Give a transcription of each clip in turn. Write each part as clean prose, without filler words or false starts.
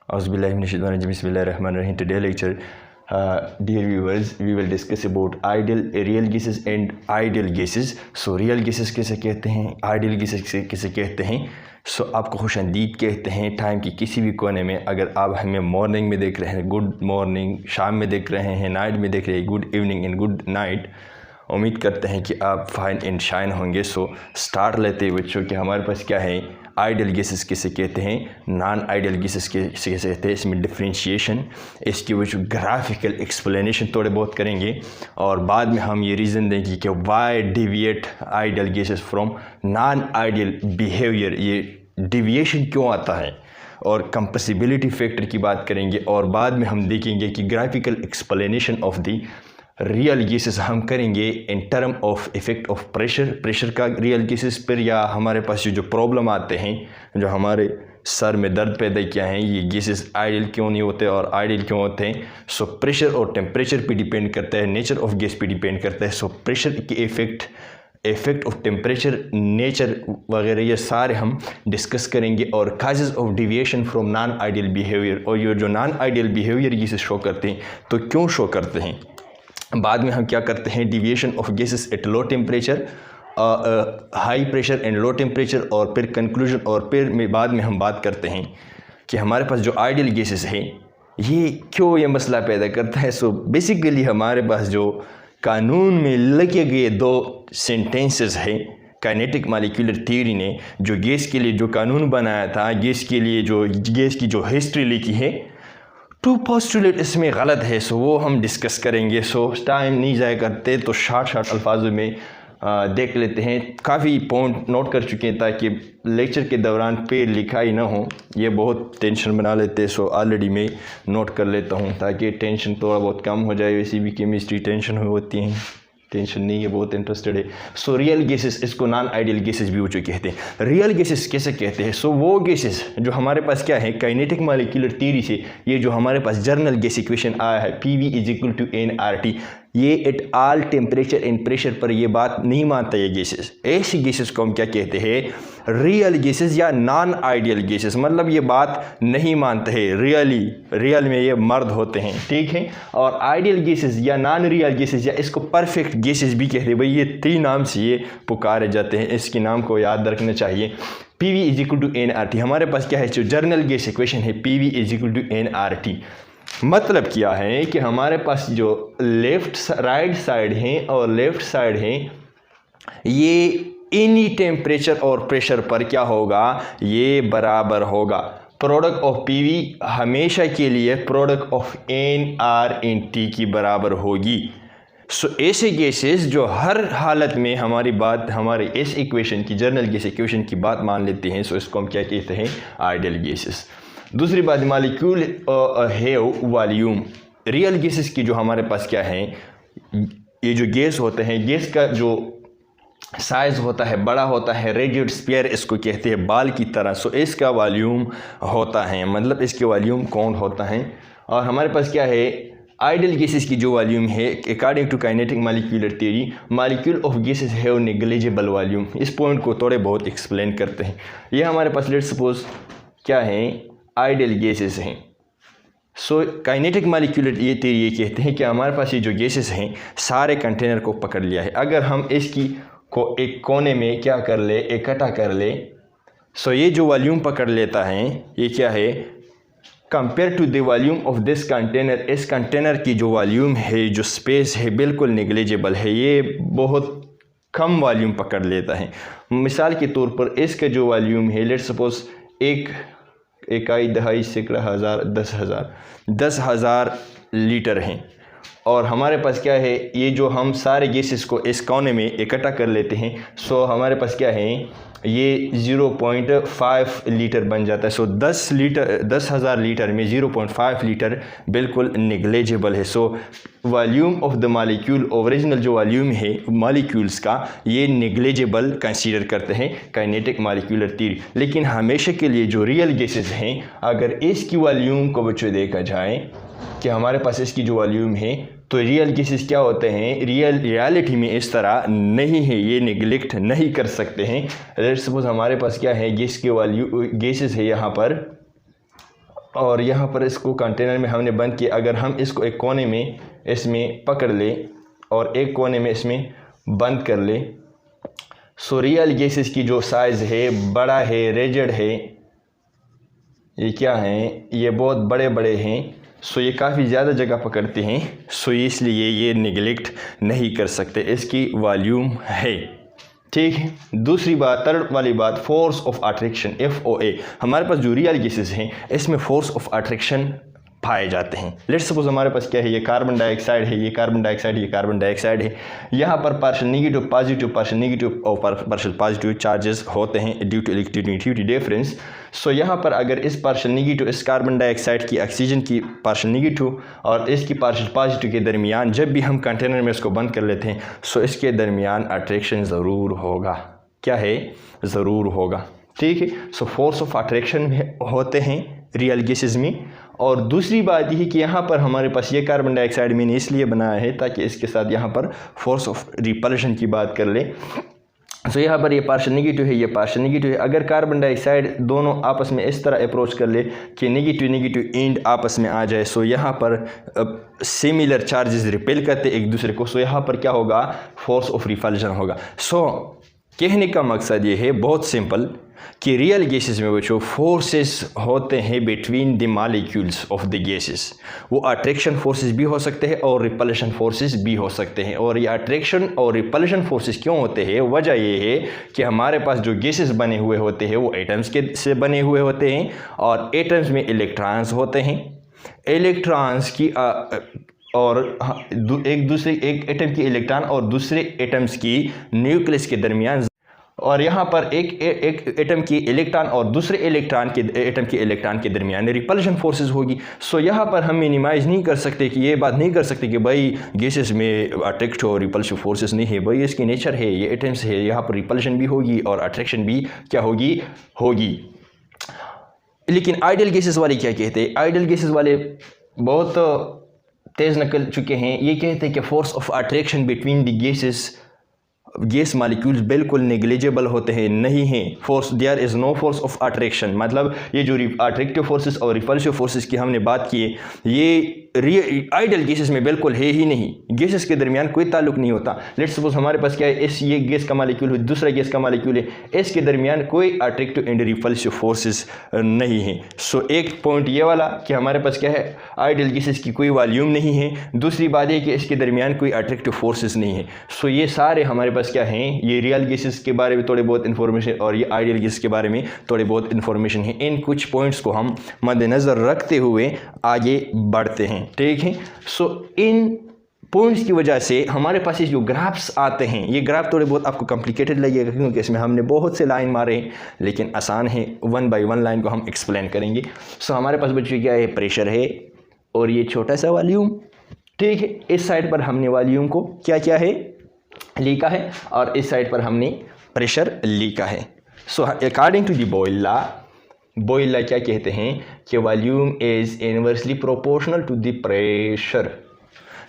Auzubillahiminash-shaytanir-rajim. Bismillahir-rahmanir-rahim. Today lecture, dear viewers, we will discuss about real gases and ideal gases. So real gases किसे कहते हैं, ideal gases किसे कहते हैं. सो आपको खुशामदीद कहते हैं टाइम की किसी भी कोने में. अगर आप हमें मॉर्निंग में देख रहे हैं, गुड मॉर्निंग, शाम में देख रहे हैं, नाइट में देख रहे हैं, good evening and good night. उम्मीद करते हैं कि आप फाइन एंड शाइन होंगे. सो स्टार्ट लेते हुए बच्चों कि हमारे पास क्या है, आइडियल गैसेस किसे कहते हैं, नॉन आइडियल गैसेस किसे कहते हैं. इसमें डिफरेंशिएशन, इसकी वजह ग्राफिकल एक्सप्लेनेशन थोड़े बहुत करेंगे और बाद में हम ये रीज़न देंगे कि why deviate ideal gases from non ideal behaviour. ये डिविएशन क्यों आता है और कंप्रेसिबिलिटी फैक्टर की बात करेंगे और बाद में हम देखेंगे कि graphical explanation of the real gases हम करेंगे in term of effect of pressure का रियल गैसेस पर, या हमारे पास जो प्रॉब्लम आते हैं, जो हमारे सर में दर्द पैदा किया है, ये गैसेस आइडियल क्यों नहीं होते और आइडियल क्यों होते हैं. सो प्रेशर और टेम्परेचर पे डिपेंड करता है, नेचर ऑफ गैस पे डिपेंड करता है. सो प्रेशर के इफ़ेक्ट ऑफ टेम्परेचर, नेचर वगैरह ये सारे हम डिस्कस करेंगे और causes of deviation from non ideal behaviour. और ये जो non ideal behaviour gases show करते हैं तो क्यों शो करते हैं. बाद में हम क्या करते हैं, deviation of gases at low temperature, high pressure and low temperature, और फिर कंक्लूजन, और फिर बाद में हम बात करते हैं कि हमारे पास जो आइडियल गैसेस हैं ये क्यों ये मसला पैदा करता है. सो बेसिकली हमारे पास जो कानून में लगे गए दो सेंटेंसेस हैं, काइनेटिक मॉलिक्यूलर थ्योरी ने जो गैस के लिए जो कानून बनाया था, गैस के लिए जो गैस की जो हिस्ट्री लिखी है, टू पोस्टुलेट इसमें गलत है. सो वो हम डिस्कस करेंगे. सो टाइम नहीं जाया करते तो शार्ट अल्फाजों में देख लेते हैं. काफ़ी पॉइंट नोट कर चुके हैं ताकि लेक्चर के दौरान पे लिखाई ना हो, ये बहुत टेंशन बना लेते हैं. सो ऑलरेडी मैं नोट कर लेता हूँ ताकि टेंशन थोड़ा बहुत कम हो जाए. वैसे भी केमिस्ट्री टेंशन होती है, टेंशन नहीं है, बहुत इंटरेस्टेड है. सो रियल गैसेस, इसको नॉन आइडियल गैसेस भी वो जो कहते हैं. रियल गैसेस कैसे कहते हैं, सो वो गैसेस जो हमारे पास क्या है, काइनेटिक मॉलिक्यूलर थ्योरी से ये जो हमारे पास जर्नल गैस इक्वेशन आया है PV = nRT, ये at all temperature and pressure पर ये बात नहीं मानता ये गैसेस. ऐसी गैसेस को हम क्या कहते हैं, रियल गैसेस या नॉन आइडियल गैसेस. मतलब ये बात नहीं मानते हैं, रियल में ये मर्द होते हैं, ठीक है. और आइडियल गैसेस या नॉन रियल गैसेस, या इसको परफेक्ट गैसेस भी कहते हैं. भाई ये 3 नाम से ये पुकारे जाते हैं, इसके नाम को याद रखना चाहिए. PV = nRT, हमारे पास क्या है, जो जर्नल गैस इक्वेशन है PV = nRT. मतलब क्या है कि हमारे पास जो राइट साइड है और लेफ्ट साइड है, ये एनी टेम्परेचर और प्रेशर पर क्या होगा, ये बराबर होगा. प्रोडक्ट ऑफ PV हमेशा के लिए प्रोडक्ट ऑफ nR/T की बराबर होगी. सो ऐसे गैसेस जो हर हालत में हमारे इस इक्वेशन की, जर्नल गैस इक्वेशन की बात मान लेते हैं, सो इसको हम क्या कहते हैं, आइडियल गैसेस. दूसरी बात, molecule have volume. Real gases की जो हमारे पास क्या है, ये जो गैस होते हैं, गैस का जो साइज़ होता है बड़ा होता है, रेडिएट स्फीयर इसको कहते हैं, बाल की तरह. सो इसका वॉल्यूम होता है, मतलब इसके वॉल्यूम कौन होता है. और हमारे पास क्या है, आइडियल गैसेस की जो वॉल्यूम है, according to kinetic molecular theory, molecule of gases have negligible volume. इस पॉइंट को थोड़े बहुत एक्सप्लेन करते हैं. ये हमारे पास लेट्स सपोज क्या है, आइडियल गैसेस हैं. सो काइनेटिक मॉलिक्यूलर ये थ्योरी ये कहते हैं कि हमारे पास ये जो गैसेस हैं सारे कंटेनर को पकड़ लिया है. अगर हम इसकी को एक कोने में क्या कर ले, इकट्ठा कर ले, सो ये जो वॉल्यूम पकड़ लेता है, ये क्या है, compare to the volume of this container, इस कंटेनर की जो वॉल्यूम है, जो स्पेस है, बिल्कुल नेग्लिजिबल है, ये बहुत कम वॉल्यूम पकड़ लेता है. मिसाल के तौर पर इसका जो वॉल्यूम है, लेट्स सपोज इकाई, दहाई, सैकड़ा, हज़ार, 10,000 लीटर हैं. और हमारे पास क्या है, ये जो हम सारे गैसेस को इस कोने में इकट्ठा कर लेते हैं, सो हमारे पास क्या है, ये 0.5 लीटर बन जाता है. सो 10,000 लीटर में 0.5 लीटर बिल्कुल नेग्लिजिबल है. So volume of the molecule, original जो वॉल्यूम है मॉलिक्यूल्स का, ये नेग्लिजिबल कंसीडर करते हैं काइनेटिक मॉलिक्यूलर थ्योरी. लेकिन हमेशा के लिए जो रियल गैसेस हैं, अगर इसकी वॉल्यूम को बच्चों देखा जाए कि हमारे पास इसकी जो वॉल्यूम है, तो रियल गैसेस क्या होते हैं, रियलिटी में इस तरह नहीं है, ये निगलेक्ट नहीं कर सकते हैं. लेट्स सपोज हमारे पास क्या है, गैसेस है यहाँ पर, और यहाँ पर इसको कंटेनर में हमने बंद किया। अगर हम इसको एक कोने में इसमें पकड़ ले और एक कोने में इसमें बंद कर ले, सो रियल गैसेस की जो साइज़ है बड़ा है, रेजिड है, ये क्या हैं, ये बहुत बड़े बड़े हैं। सो ये काफ़ी ज़्यादा जगह पकड़ते हैं। सो इसलिए ये निगलेक्ट नहीं कर सकते, इसकी वॉल्यूम है। ठीक है। दूसरी बात, थर्ड वाली बात, फोर्स ऑफ अट्रैक्शन, FOA। हमारे पास जो रियल गैसेस हैं इसमें फोर्स ऑफ अट्रैक्शन पाए जाते हैं। लेट्स सपोज हमारे पास क्या है, ये कार्बन डाइऑक्साइड है, ये कार्बन डाइऑक्साइड, ये कार्बन डाइऑक्साइड है। यहाँ पर partial negative positive, partial negative और पार्शियल पॉजिटिव चार्जेस होते हैं ड्यू टू इलेक्ट्रोनेगेटिविटी डिफरेंस। सो यहाँ पर अगर इस पार्शियल नेगेटिव, इस कार्बन डाइऑक्साइड की ऑक्सीजन की पार्शियल नेगेटिव और इसकी पार्शियल पॉजिटिव के दरमियान जब भी हम कंटेनर में इसको बंद कर लेते हैं, सो इसके दरमियान अट्रैक्शन ज़रूर होगा। क्या है? ज़रूर होगा। ठीक है। सो फोर्स ऑफ अट्रैक्शन होते हैं रियल गैसेस में। और दूसरी बात यह है कि यहाँ पर हमारे पास ये कार्बन डाइऑक्साइड मैंने इसलिए बनाया है ताकि इसके साथ यहाँ पर फोर्स ऑफ रिपल्शन की बात कर ले। सो यहाँ पर ये पार्शियल नेगेटिव है, ये पार्शियल नेगेटिव है। अगर कार्बन डाइऑक्साइड दोनों आपस में इस तरह अप्रोच कर ले कि नेगेटिव नेगेटिव एंड आपस में आ जाए, सो यहाँ पर सिमिलर चार्जेस रिपेल करते एक दूसरे को। सो यहाँ पर क्या होगा? फोर्स ऑफ रिपल्शन होगा। सो कहने का मकसद ये है बहुत सिंपल कि रियल गैसेस में जो फोर्सेस होते हैं between the molecules of the gases, वो अट्रैक्शन फोर्सेस भी हो सकते हैं और रिपल्शन फोर्सेस भी हो सकते हैं। और ये अट्रैक्शन और रिपल्शन फोर्सेस क्यों होते हैं? वजह ये है कि हमारे पास जो गैसेस बने हुए होते हैं वो एटम्स के से बने हुए होते हैं और एटम्स में इलेक्ट्रॉन्स होते हैं। इलेक्ट्रॉन्स की और एक एटम की इलेक्ट्रॉन और दूसरे एटम्स की न्यूक्लियस के दरमियान, और यहाँ पर एक एटम की इलेक्ट्रॉन और दूसरे एटम के इलेक्ट्रॉन के दरमियान रिपल्शन फोर्सेस होगी। सो यहाँ पर हम मिनिमाइज़ नहीं कर सकते कि ये बात नहीं कर सकते कि भाई गैसेस में अट्रैक्टिव और रिपल्सिव फोर्सेस नहीं है। भाई इसकी नेचर है, ये एटम्स है, यहाँ पर रिपल्शन भी होगी और अट्रैक्शन भी क्या होगी। लेकिन आइडियल गैसेस वाले क्या कहते हैं? आइडियल गैसेस वाले बहुत तेज़ निकल चुके हैं। ये कहते हैं कि force of attraction between the gas molecules बिल्कुल नेग्लिजिबल होते हैं, नहीं हैं। Force, there is no force of attraction. मतलब ये जो अट्रैक्टिव फोर्सेस और रिपल्सिव फोर्सेस की हमने बात की है, ये आइडियल गैसेस में बिल्कुल है ही नहीं। गैसेस के दरमियान कोई ताल्लुक नहीं होता। लेट्स सपोज हमारे पास क्या है, ये गैस का मॉलिक्यूल है, दूसरा गैस का मॉलिक्यूल है, इसके दरमियान कोई अट्रैक्टिव एंड रिपल्सिव फोर्सेस नहीं है। सो एक पॉइंट ये वाला कि हमारे पास क्या है, आइडियल गैसेस की कोई वॉल्यूम नहीं है। दूसरी बात है कि इसके दरमियान कोई अट्रैक्टिव फोर्सेस नहीं है। सो ये सारे हमारे पास क्या हैं, ये रियल गैसेस के बारे में थोड़े बहुत इन्फॉर्मेशन और ये आइडियल गैसेस के बारे में थोड़े बहुत इन्फॉर्मेशन है। इन कुछ पॉइंट्स को हम मद्देनज़र रखते हुए आगे बढ़ते हैं। ठीक है। सो इन पॉइंट्स की वजह से हमारे पास ये जो ग्राफ्स आते हैं, ये ग्राफ थोड़े बहुत आपको कॉम्प्लिकेटेड लगेगा क्योंकि इसमें हमने बहुत से लाइन मारे हैं, लेकिन आसान है। 1 बाय 1 लाइन को हम एक्सप्लेन करेंगे। सो हमारे पास बच्चों क्या है, प्रेशर है और ये छोटा सा वॉल्यूम। ठीक है। इस साइड पर हमने वॉल्यूम को क्या है, लिखा है, और इस साइड पर हमने प्रेशर लिखा है। So according to the Boyle law क्या कहते हैं कि volume is inversely proportional to the pressure.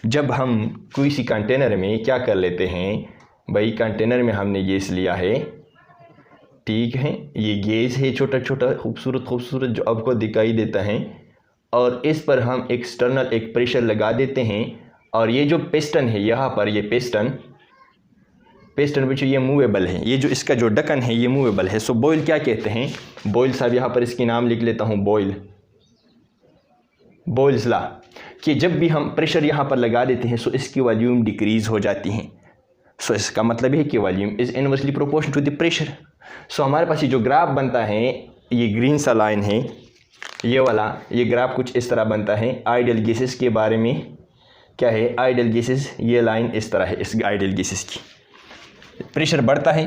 जब हम कोई सी कंटेनर में क्या कर लेते हैं, भाई कंटेनर में हमने गैस लिया है, ठीक है, ये गैस है छोटा छोटा खूबसूरत जो आपको दिखाई देता है, और इस पर हम एक्सटर्नल एक प्रेशर लगा देते हैं। और ये जो पिस्टन है, यहाँ पर ये पिस्टन बच्चों ये मूवेबल है, ये जो इसका जो ढक्कन है ये मूवेबल है। सो बॉयल क्या कहते हैं, बॉयल साहब यहाँ पर इसकी नाम लिख लेता हूँ, बॉयल्स लॉ, कि जब भी हम प्रेशर यहाँ पर लगा देते हैं सो इसकी वॉल्यूम डिक्रीज़ हो जाती है। सो इसका मतलब है कि volume is inversely proportional to the pressure. So हमारे पास ये जो ग्राफ बनता है, ये ग्रीन सा लाइन है, ये वाला, ये ग्राफ कुछ इस तरह बनता है। आइडियल गैसेस के बारे में क्या है, आइडियल गैसेस, ये लाइन इस तरह है। इस आइडियल गैसेस की प्रेशर बढ़ता है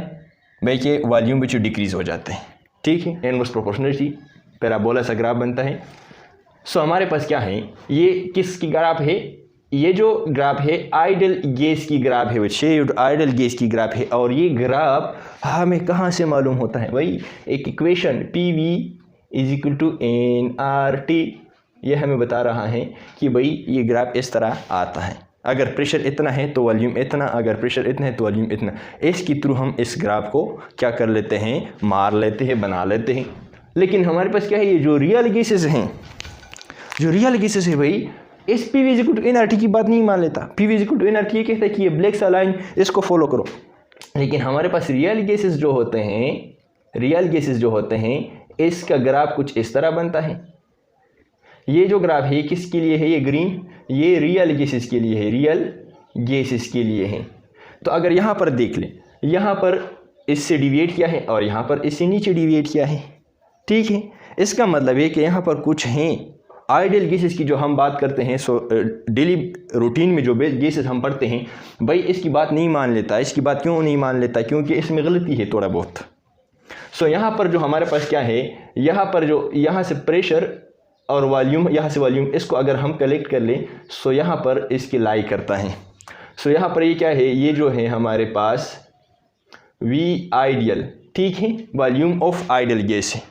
भाई के वॉल्यूम भी डिक्रीज़ हो जाते हैं। ठीक है। इनवर्स प्रोपोर्शनलिटी पैराबोला सा ग्राफ बनता है। सो हमारे पास क्या है, ये किसकी ग्राफ है, ये जो ग्राफ है आइडियल गैस की ग्राफ है, बच्चे आइडियल गैस की ग्राफ है। और ये ग्राफ हमें कहाँ से मालूम होता है भाई, एक इक्वेशन PV = nRT, ये हमें बता रहा है कि भाई ये ग्राफ इस तरह आता है। अगर प्रेशर इतना है तो वॉल्यूम इतना, अगर प्रेशर इतना है तो वॉल्यूम इतना। इसके थ्रू हम इस ग्राफ को क्या कर लेते हैं, मार लेते हैं, बना लेते हैं। लेकिन हमारे पास क्या है, ये जो रियल गैसेस हैं, जो रियल गैसेस है भाई, इस P V equal to NRT की बात नहीं मान लेता। P V equal to NRT ये कहता है कि ये ब्लैक सा लाइन, इसको फॉलो करो। लेकिन हमारे पास रियल गैसेस जो होते हैं, रियल गैसेस जो होते हैं, इसका ग्राफ कुछ इस तरह बनता है। ये जो ग्राफ है किसके लिए है, ये ग्रीन, ये रियल गैसेस के लिए है, रियल गैसेस के लिए है। तो अगर यहाँ पर देख लें, यहाँ पर इससे डिविएट किया है और यहाँ पर इससे नीचे डिविएट किया है, ठीक है। इसका मतलब है कि यहाँ पर कुछ हैं आइडियल गैसेस की जो हम बात करते हैं। सो डेली रूटीन में जो गैसेस हम पढ़ते हैं, भाई इसकी बात नहीं मान लेता। इसकी बात क्यों नहीं मान लेता? क्योंकि इसमें गलती है थोड़ा बहुत। सो यहाँ पर जो हमारे पास क्या है, यहाँ पर जो यहाँ से प्रेशर और वॉल्यूम, यहाँ से वॉल्यूम, इसको अगर हम कलेक्ट कर लें, सो यहाँ पर इसकी लाई करता है। सो यहाँ पर ये क्या है, ये जो है हमारे पास वी आइडियल, ठीक है, वॉल्यूम ऑफ आइडियल गैस है।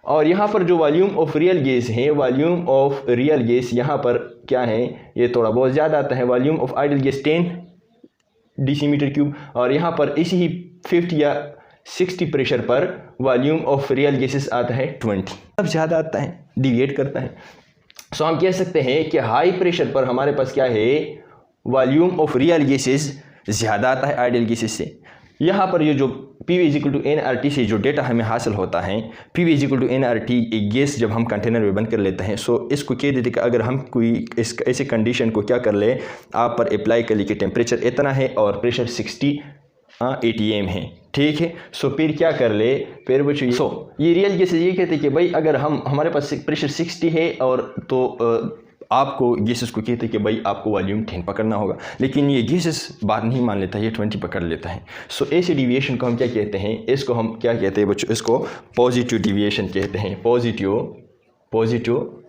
और यहाँ पर जो वॉल्यूम ऑफ रियल गैस है, वॉल्यूम ऑफ रियल गैस यहाँ पर क्या है, ये थोड़ा बहुत ज़्यादा आता है। Volume of ideal gas 10 decimetre cube, और यहाँ पर इसी ही 50 या 60 प्रेशर पर वॉल्यूम ऑफ रियल गैसेस आता है 20। अब ज़्यादा आता है, डिविएट करता है। सो हम कह सकते हैं कि हाई प्रेशर पर हमारे पास क्या है, वॉल्यूम ऑफ रियल गैसेस ज़्यादा आता है आइडियल गैसेस से। यहाँ पर ये जो P V equal to N R T से जो डेटा हमें हासिल होता है, P V equal to N R T एक गैस जब हम कंटेनर में बंद कर लेते हैं, सो इसको कह देते कि अगर हम कोई इस ऐसे कंडीशन को क्या कर ले, आप पर अप्लाई कर ले कि टेम्परेचर इतना है और प्रेशर 60 ATM है, ठीक है। सो फिर क्या कर ले, फिर वो ये रियल गैसेस ये कहते हैं कि भाई अगर हमारे पास प्रेशर 60 है और तो आपको गैसेस को कहते हैं कि भाई आपको वॉल्यूम 10 पकड़ना होगा। लेकिन ये गैसेस बात नहीं मान लेता, ये 20 पकड़ लेता है। सो ऐसे डिविएशन को हम क्या कहते हैं, इसको हम क्या कहते हैं बच्चों, इसको पॉजिटिव डिविएशन कहते हैं। पॉजिटिव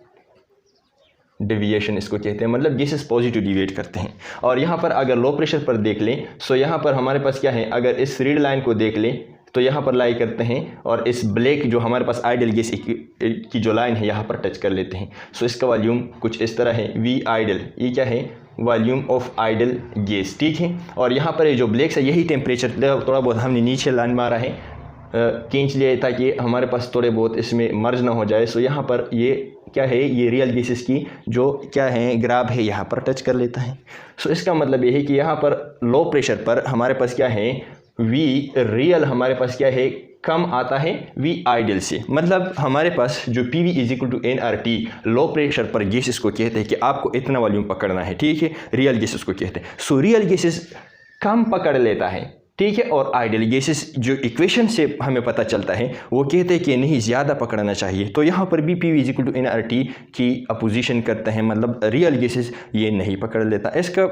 डिविएशन इसको कहते हैं, मतलब गैसेस पॉजिटिव डिविएट करते हैं। और यहाँ पर अगर लो प्रेशर पर देख लें, सो यहाँ पर हमारे पास क्या है, अगर इस रेड लाइन को देख लें तो यहाँ पर लाई करते हैं और इस ब्लैक जो हमारे पास आइडियल गैस की जो लाइन है यहाँ पर टच कर लेते हैं। सो इसका वॉल्यूम कुछ इस तरह है, वी आइडियल, ये क्या है, वॉल्यूम ऑफ आइडियल गैस, ठीक है। और यहाँ पर ये जो ब्लैक है यही टेम्परेचर, थोड़ा बहुत हमने नीचे लाइन मारा है, खींच लिया ताकि हमारे पास थोड़े बहुत इसमें मर्ज ना हो जाए। सो यहाँ पर ये क्या है, ये रियल गैसेस की जो क्या है ग्राफ है यहाँ पर टच कर लेता है। सो इसका मतलब ये है कि यहाँ पर लो प्रेशर पर हमारे पास क्या है, वी रियल हमारे पास क्या है, कम आता है वी आइडियल से। मतलब हमारे पास जो P V is equal to N R T low pressure पर गैसेस को कहते हैं कि आपको इतना वॉल्यूम पकड़ना है, ठीक है। रियल गैसेस को कहते हैं। सो रियल गैसेस कम पकड़ लेता है, ठीक है। और आइडियल गैसेस जो इक्वेशन से हमें पता चलता है वो कहते हैं कि नहीं ज़्यादा पकड़ना चाहिए। तो यहाँ पर भी P V is equal to N R T की अपोजिशन करते हैं, मतलब रियल गैसेस ये नहीं पकड़ लेता। इसका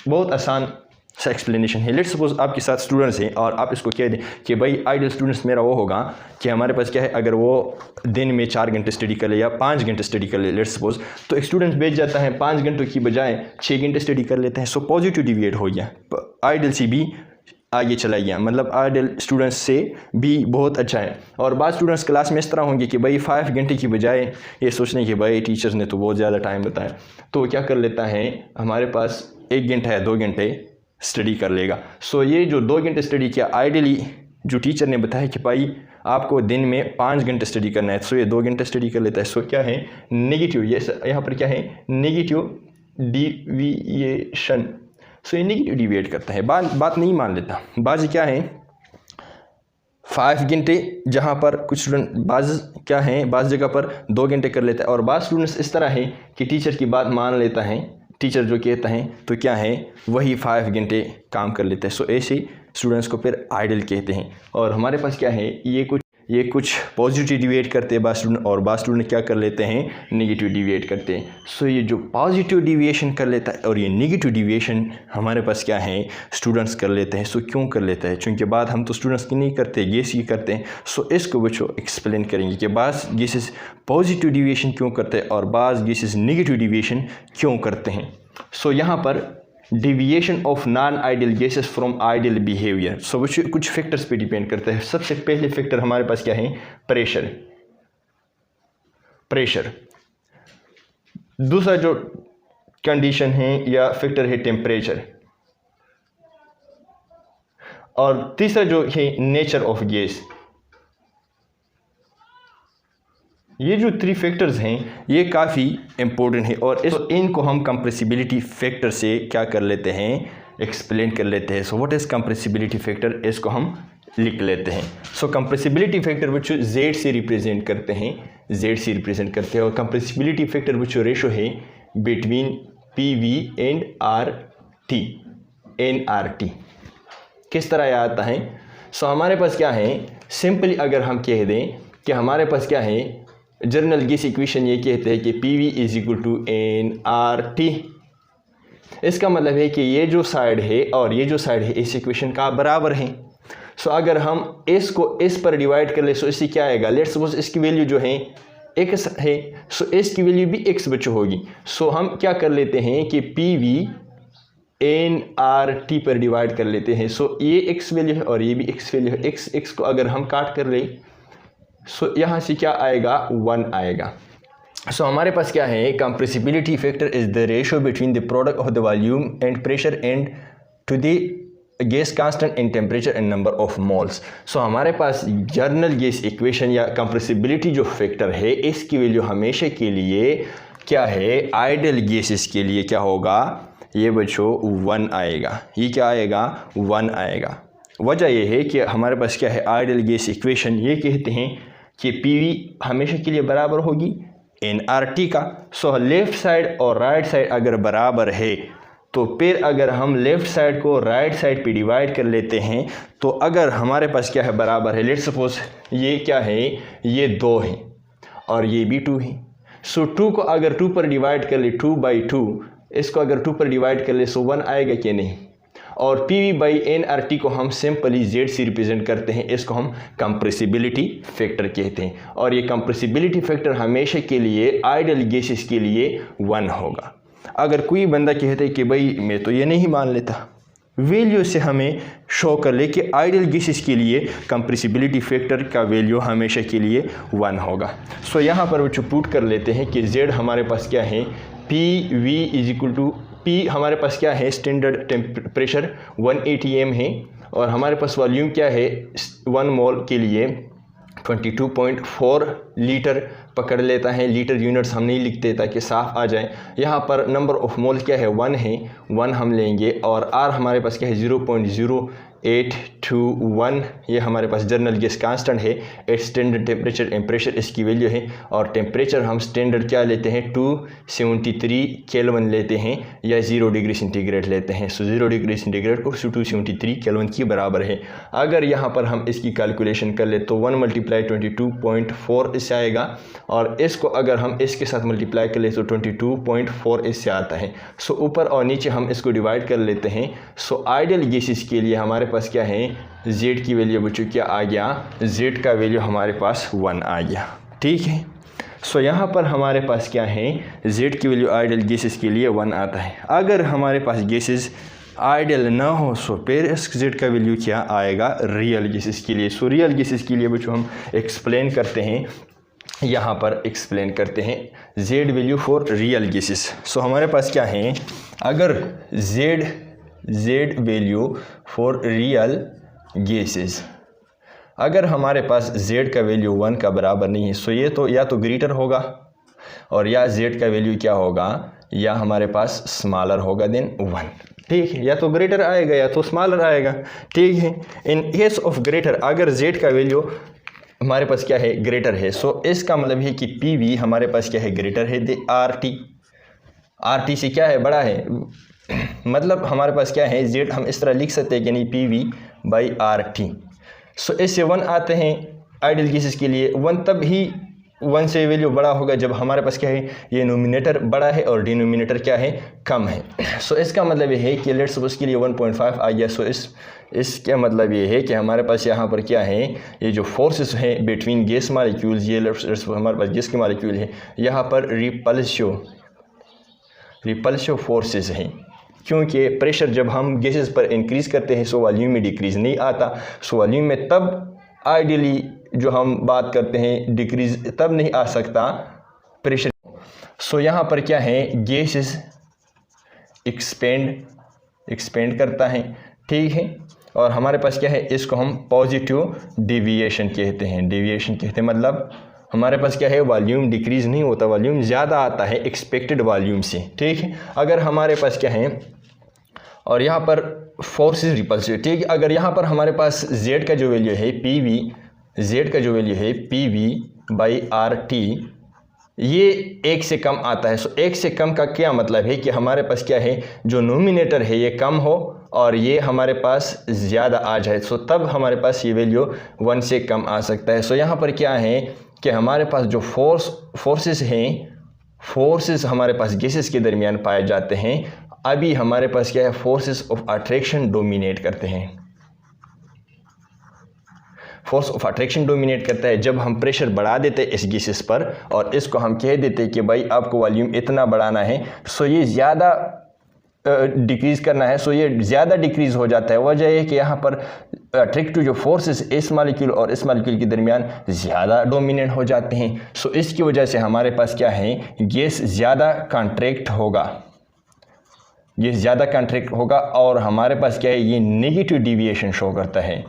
बहुत आसान सा एक्सप्लेनेशन है। लेट्स सपोज आपके साथ स्टूडेंट्स हैं और आप इसको कह दें कि भाई आइडियल स्टूडेंट्स मेरा वो होगा कि हमारे पास क्या है, अगर वो दिन में 4 घंटे स्टडी कर ले या 5 घंटे स्टडी कर ले, लेट्स सपोज, तो एक स्टूडेंट भेज जाता है 5 घंटों की बजाय 6 घंटे स्टडी कर लेते हैं। सो पॉजिटिव डिविएट हो गया, आइडियल से भी आगे चला गया, मतलब आइडियल स्टूडेंट्स से भी बहुत अच्छा है। और बाद स्टूडेंट्स क्लास में इस तरह होंगे कि भाई 5 घंटे की बजाय ये सोचने कि भाई टीचर्स ने तो बहुत ज़्यादा टाइम बताया, तो क्या कर लेता है, हमारे पास 1 घंटा या 2 घंटे स्टडी कर लेगा। सो ये जो 2 घंटे स्टडी किया, आइडियली जो टीचर ने बताया कि भाई आपको दिन में 5 घंटे स्टडी करना है, सो ये 2 घंटे स्टडी कर लेता है। सो क्या है, नेगेटिव, ये यहाँ पर क्या है, नेगेटिव डिविएशन। सो ये नेगेटिव डिविएट करता है, बात नहीं मान लेता। बाज क्या है, 5 घंटे जहाँ पर कुछ स्टूडेंट बाज क्या है, बाज जगह पर 2 घंटे कर लेता है। और बाज स्टूडेंट्स इस तरह है कि टीचर की बात मान लेता है, टीचर जो कहता है तो क्या है वही 5 घंटे काम कर लेते हैं। सो ऐसे स्टूडेंट्स को फिर आइडियल कहते हैं। और हमारे पास क्या है, ये कुछ पॉजिटिव डिविएट करते हैं बात स्टूडेंट, और बात स्टूडेंट क्या कर लेते हैं, नेगेटिव डिविएट करते हैं। सो ये जो पॉजिटिव डिविएशन कर लेता है और ये नेगेटिव डिविएशन हमारे पास क्या है, स्टूडेंट्स कर लेते हैं। सो क्यों कर लेता है, चूँकि बात हम तो स्टूडेंट्स की नहीं करते, गैस की करते हैं। सो इसको बच्चों एक्सप्लेन करेंगे कि बाज़ गैसेस पॉजिटिव डिविएशन क्यों करते हैं और बाज़ गैसेस नेगेटिव डिविएशन क्यों करते हैं। सो यहाँ पर deviation of non ideal gases from ideal behaviour. So कुछ फैक्टर्स पे डिपेंड करता है। सबसे पहले फैक्टर हमारे पास क्या है, प्रेशर। दूसरा जो कंडीशन है या फैक्टर है टेम्परेचर। और तीसरा जो है नेचर ऑफ गैस। ये जो 3 फैक्टर्स हैं ये काफ़ी इम्पोर्टेंट है और इनको हम कंप्रेसिबिलिटी फैक्टर से क्या कर लेते हैं, एक्सप्लेन कर लेते हैं। So what is compressibility factor, इसको हम लिख लेते हैं। So compressibility factor which Z से रिप्रेजेंट करते हैं, जेड से रिप्रेजेंट करते हैं, और कंप्रेसिबिलिटी फैक्टर विच रेशो है between P V and R T, N R T. किस तरह यह आता है? सो हमारे पास क्या है, सिंपली अगर हम कह दें कि हमारे पास क्या है, जनरल गैस इक्वेशन ये कहते हैं कि P V is equal to N R T. इसका मतलब है कि ये जो साइड है और ये जो साइड है इस इक्वेशन का बराबर है। सो अगर हम इस को इस पर डिवाइड कर ले सो इससे क्या आएगा, लेट्स सपोज इसकी वैल्यू जो है x है, सो इसकी वैल्यू भी x बच्चों होगी। सो हम क्या कर लेते हैं कि P V N R T पर डिवाइड कर लेते हैं। सो ये x वैल्यू है और ये भी x वैल्यू है। x को अगर हम काट कर ले सो यहाँ से क्या आएगा, 1 आएगा। सो हमारे पास क्या है, compressibility factor is the ratio between the product of the volume and pressure and to the gas constant in temperature and number of moles. So हमारे पास जर्नल गैस इक्वेशन या कंप्रेसिबिलिटी जो फैक्टर है इसकी वैल्यू हमेशा के लिए क्या है, आइडियल गैसेस के लिए क्या होगा, ये बच्चों 1 आएगा। ये क्या आएगा, 1 आएगा। वजह यह है कि हमारे पास क्या है, आइडियल गैस इक्वेशन ये कहते हैं कि पी वी हमेशा के लिए बराबर होगी एन आर टी का। सो लेफ़्ट साइड और राइट साइड अगर बराबर है तो फिर अगर हम लेफ़्ट साइड को राइट साइड पे डिवाइड कर लेते हैं तो अगर हमारे पास क्या है, बराबर है, लेट्स सपोज ये क्या है, ये 2 है और ये भी 2 है। सो 2 को अगर 2 पर डिवाइड कर ले, 2/2, इसको अगर 2 पर डिवाइड कर ले सो 1 आएगा कि नहीं। और P V by N R T को हम सिंपली जेड से रिप्रेजेंट करते हैं, इसको हम कंप्रेसिबिलिटी फैक्टर कहते हैं। और ये कंप्रेसिबिलिटी फैक्टर हमेशा के लिए आइडियल गैसेस के लिए 1 होगा। अगर कोई बंदा कहते है कि भाई मैं तो ये नहीं मान लेता, वैल्यू से हमें शो कर ले कि आइडियल गैसेस के लिए कंप्रेसिबिलिटी फैक्टर का वैल्यू हमेशा के लिए 1 होगा। सो यहाँ पर वो पुट कर लेते हैं कि जेड हमारे पास क्या है, P V is equal to P हमारे पास क्या है, स्टैंडर्ड टेम्परेचर 180 m है और हमारे पास वॉल्यूम क्या है, 1 मोल के लिए 22.4 लीटर पकड़ लेता है। लीटर यूनिट्स हम नहीं लिखते ताकि साफ आ जाए। यहाँ पर नंबर ऑफ मोल क्या है, 1 है, 1 हम लेंगे और आर हमारे पास क्या है, 0.0821। ये हमारे पास जनरल गैस कांस्टेंट है। At standard temperature and pressure इसकी वैल्यू है और टेम्परेचर हम स्टैंडर्ड क्या लेते हैं, 273 केल्विन लेते हैं या 0 डिग्री सेंटीग्रेड लेते हैं। सो 0 डिग्री सेंटीग्रेड को 273 केल्विन की बराबर है। अगर यहाँ पर हम इसकी कैलकुलेशन कर ले तो 1 × 22.4 इससे आएगा और इसको अगर हम इसके साथ मल्टीप्लाई कर ले तो 22.4 इससे आता है। सो ऊपर और नीचे हम इसको डिवाइड कर लेते हैं। सो आइडियल गैसेस के लिए हमारे पास क्या है, जेड की वैल्यू बच्चों क्या आ गया, जेड का वैल्यू हमारे पास 1 आ गया। ठीक है। सो यहाँ पर हमारे पास क्या है, जेड की वैल्यू आइडियल गैसेस के लिए 1 आता है। अगर हमारे पास गैसेस आइडियल ना हो सो फिर इस जेड का वैल्यू क्या आएगा, रियल गैसेस के लिए। सो रियल गैसेस के लिए बच्चों हम एक्सप्लेन करते हैं, यहाँ पर एक्सप्लेन करते हैं Z value for real gases. So हमारे पास क्या है, अगर Z value for real gases, अगर हमारे पास जेड का वैल्यू 1 का बराबर नहीं है सो ये तो या तो ग्रेटर होगा और या जेड का वैल्यू क्या होगा, या हमारे पास स्मॉलर होगा देन 1। ठीक है, या तो ग्रेटर आएगा या तो स्मॉलर आएगा। ठीक है। इन केस ऑफ ग्रेटर, अगर जेड का वैल्यू हमारे पास क्या है, ग्रेटर है, सो इसका मतलब है कि पी वी हमारे पास क्या है, ग्रेटर है they R T. Are T से क्या है, बड़ा है। मतलब हमारे पास क्या है, जेड हम इस तरह लिख सकते हैं कि नहीं, P V by R T. So इससे 1 आते हैं आइडियल गैसेस के लिए। 1 तब ही 1 से वैल्यू बड़ा होगा जब हमारे पास क्या है, ये नोमिनेटर बड़ा है और डिनोमिनेटर क्या है, कम है। सो इसका मतलब ये है कि लेट्स सपोज के लिए 1.5 आ गया। सो इसका मतलब ये है कि हमारे पास यहाँ पर क्या है, ये जो फोर्सेस हैं बिटवीन गैस मॉलिक्यूल्स, ये हमारे पास गैस के मॉलिक्यूल है, यहाँ पर रिपल्सिव फोर्सेस हैं। क्योंकि प्रेशर जब हम गैसेस पर इंक्रीज़ करते हैं सो वॉल्यूम में डिक्रीज़ नहीं आता। सो वॉल्यूम में तब आइडियली जो हम बात करते हैं डिक्रीज़ तब नहीं आ सकता प्रेशर। सो यहाँ पर क्या है, गैसेस एक्सपेंड करता है। ठीक है। और हमारे पास क्या है, इसको हम पॉजिटिव डेविएशन कहते हैं। डेविएशन कहते हैं मतलब हमारे पास क्या है, वॉल्यूम डिक्रीज नहीं होता, वॉल्यूम ज़्यादा आता है एक्सपेक्टेड वॉल्यूम से, ठीक है। अगर हमारे पास क्या है, और यहाँ पर फोर्सेस रिपल्सिव, ठीक है। अगर यहाँ पर हमारे पास z का जो वैल्यू है PV, z का जो वैल्यू है PV/RT, ये 1 से कम आता है। सो 1 से कम का क्या मतलब है कि हमारे पास क्या है, जो नोमिनेटर है ये कम हो और ये हमारे पास ज़्यादा आ जाए, सो तब हमारे पास ये वैल्यू 1 से कम आ सकता है। सो यहाँ पर क्या है कि हमारे पास जो फोर्सेस हैं, फोर्सेस हमारे पास गैसेस के दरमियान पाए जाते हैं। अभी हमारे पास क्या है, फोर्सेस ऑफ अट्रैक्शन डोमिनेट करते हैं। फोर्स ऑफ अट्रैक्शन डोमिनेट करता है जब हम प्रेशर बढ़ा देते हैं इस गैसेस पर और इसको हम कह देते हैं कि भाई आपको वॉल्यूम इतना बढ़ाना है, सो ये ज़्यादा डिक्रीज़ करना है, सो ये ज़्यादा डिक्रीज़ हो जाता है। वजह है कि यहाँ पर अट्रैक्टिव जो फोर्सेस इस मॉलिक्यूल और इस मॉलिक्यूल के दरमियान ज़्यादा डोमिनेट हो जाते हैं। सो इसकी वजह से हमारे पास क्या है, गैस ज़्यादा कॉन्ट्रैक्ट होगा, ये ज़्यादा कॉन्ट्रैक्ट होगा और हमारे पास क्या है, ये नेगेटिव डिविएशन शो करता है,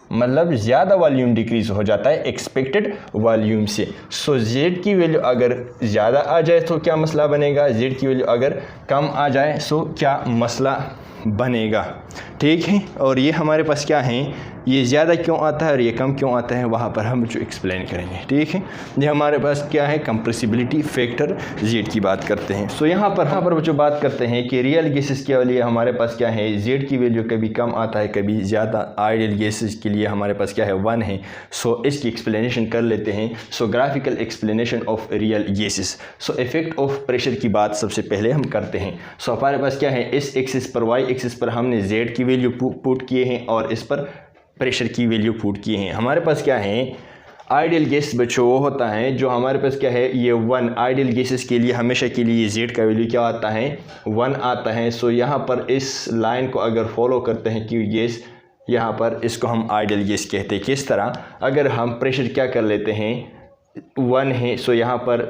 मतलब ज़्यादा वॉल्यूम डिक्रीज हो जाता है एक्सपेक्टेड वॉल्यूम से। सो z की वैल्यू अगर ज़्यादा आ जाए तो क्या मसला बनेगा, z की वैल्यू अगर कम आ जाए सो क्या मसला बनेगा, ठीक है। और ये हमारे पास क्या है, ये ज़्यादा क्यों आता है और ये कम क्यों आता है, वहाँ पर हम जो एक्सप्लेन करेंगे, ठीक है। ये हमारे पास क्या है, कंप्रेसिबिलिटी फैक्टर z की बात करते हैं। सो यहाँ पर जो बात करते हैं कि रियल गैसेस के लिए हमारे पास क्या है, z की वैल्यू कभी कम आता है कभी ज़्यादा। आइडियल गैसेस के लिए हमारे पास क्या है, 1 है। सो इसकी एक्सप्लेनेशन कर लेते हैं। So graphical explanation of real gases. So effect of pressure की बात सबसे पहले हम करते हैं। सो हमारे पास क्या है, इस एक्सिस पर y एक्सिस पर हमने z की वैल्यू पुट किए हैं और इस पर प्रेशर की वैल्यू पुट किए हैं। हमारे पास क्या है, आइडियल गैस बच्चों वो होता है जो हमारे पास क्या है, ये 1 आइडियल गैसेस के लिए हमेशा के लिए z का वैल्यू क्या आता है, 1 आता है। सो यहाँ पर इस लाइन को अगर फॉलो करते हैं कि गैस यहाँ पर इसको हम आइडियल गैस कहते हैं। किस तरह, अगर हम प्रेशर क्या कर लेते हैं, 1 है, सो यहाँ पर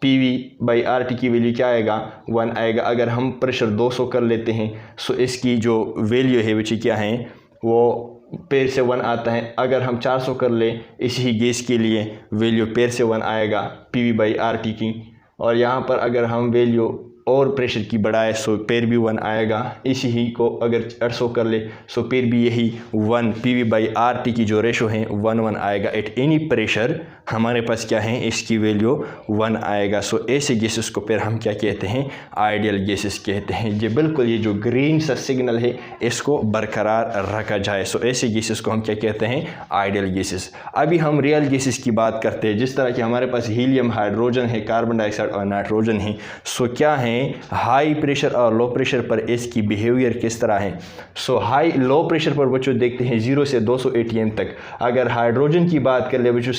PV/RT की वैल्यू क्या आएगा, 1 आएगा। अगर हम प्रेशर 200 कर लेते हैं सो इसकी जो वैल्यू है वो क्या है, वो पैर से 1 आता है। अगर हम 400 कर लें इसी गैस के लिए, वैल्यू पैर से 1 आएगा PV/RT की। और यहाँ पर अगर हम वैल्यू और प्रेशर की बढ़ाए सो पैर भी 1 आएगा। इसी ही को अगर 800 कर ले सो पैर भी यही 1 PV/RT की जो रेशो है 1 आएगा। एट एनी प्रेशर हमारे पास क्या है, इसकी वैल्यू 1 आएगा। सो ऐसे गैसेस को फिर हम क्या कहते हैं, आइडियल गैसेस कहते हैं। ये बिल्कुल ये जो ग्रीन सा सिग्नल है इसको बरकरार रखा जाए। सो ऐसे गैसेस को हम क्या कहते हैं, आइडियल गैसेस। अभी हम रियल गैसेस की बात करते हैं। जिस तरह कि हमारे पास हीलियम, हाइड्रोजन है, कार्बन डाइऑक्साइड और नाइट्रोजन है। सो क्या है, हाई प्रेशर और लो प्रेशर पर इसकी बिहेवियर किस तरह है। सो हाई लो प्रेशर पर बच्चों देखते हैं 0 से 200 ATM तक। अगर हाइड्रोजन की बात कर ले बच्चों,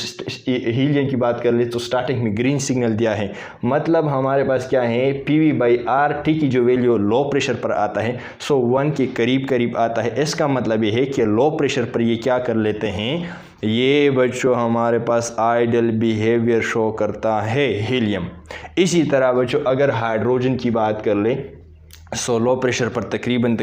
हीलियम की बात कर ले तो स्टार्टिंग में ग्रीन सिग्नल दिया है, मतलब हमारे पास क्या है, PV/RT की जो वैल्यू लो प्रेशर पर आता है सो 1 के करीब आता है। इसका मतलब ये है कि लो प्रेशर पर ये क्या कर लेते हैं, ये बच्चों हमारे पास आइडियल बिहेवियर शो करता है हीलियम। इसी तरह बच्चों अगर हाइड्रोजन की बात कर ले सो लो प्रेशर पर तकरीबन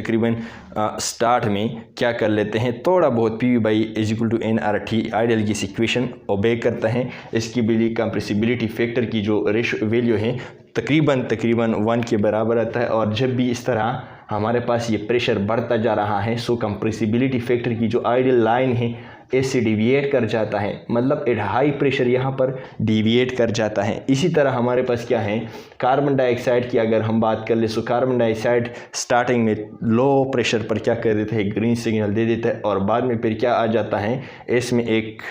स्टार्ट में क्या कर लेते हैं, थोड़ा बहुत PV/NRT आइडियल गैस इक्वेशन ओबे करता है। इसकी बिली कंप्रेसिबिलिटी फैक्टर की जो रेशो वैल्यू है तकरीबन 1 के बराबर आता है। और जब भी इस तरह हमारे पास ये प्रेशर बढ़ता जा रहा है सो कंप्रेसिबिलिटी फैक्टर की जो आइडियल लाइन है इससे डिविएट कर जाता है, मतलब एट हाई प्रेशर यहाँ पर डिविएट कर जाता है। इसी तरह हमारे पास क्या है, कार्बन डाइऑक्साइड की अगर हम बात कर ले सो कार्बन डाइऑक्साइड स्टार्टिंग में लो प्रेशर पर क्या कर देता है, ग्रीन सिग्नल दे देता है और बाद में फिर क्या आ जाता है, इसमें एक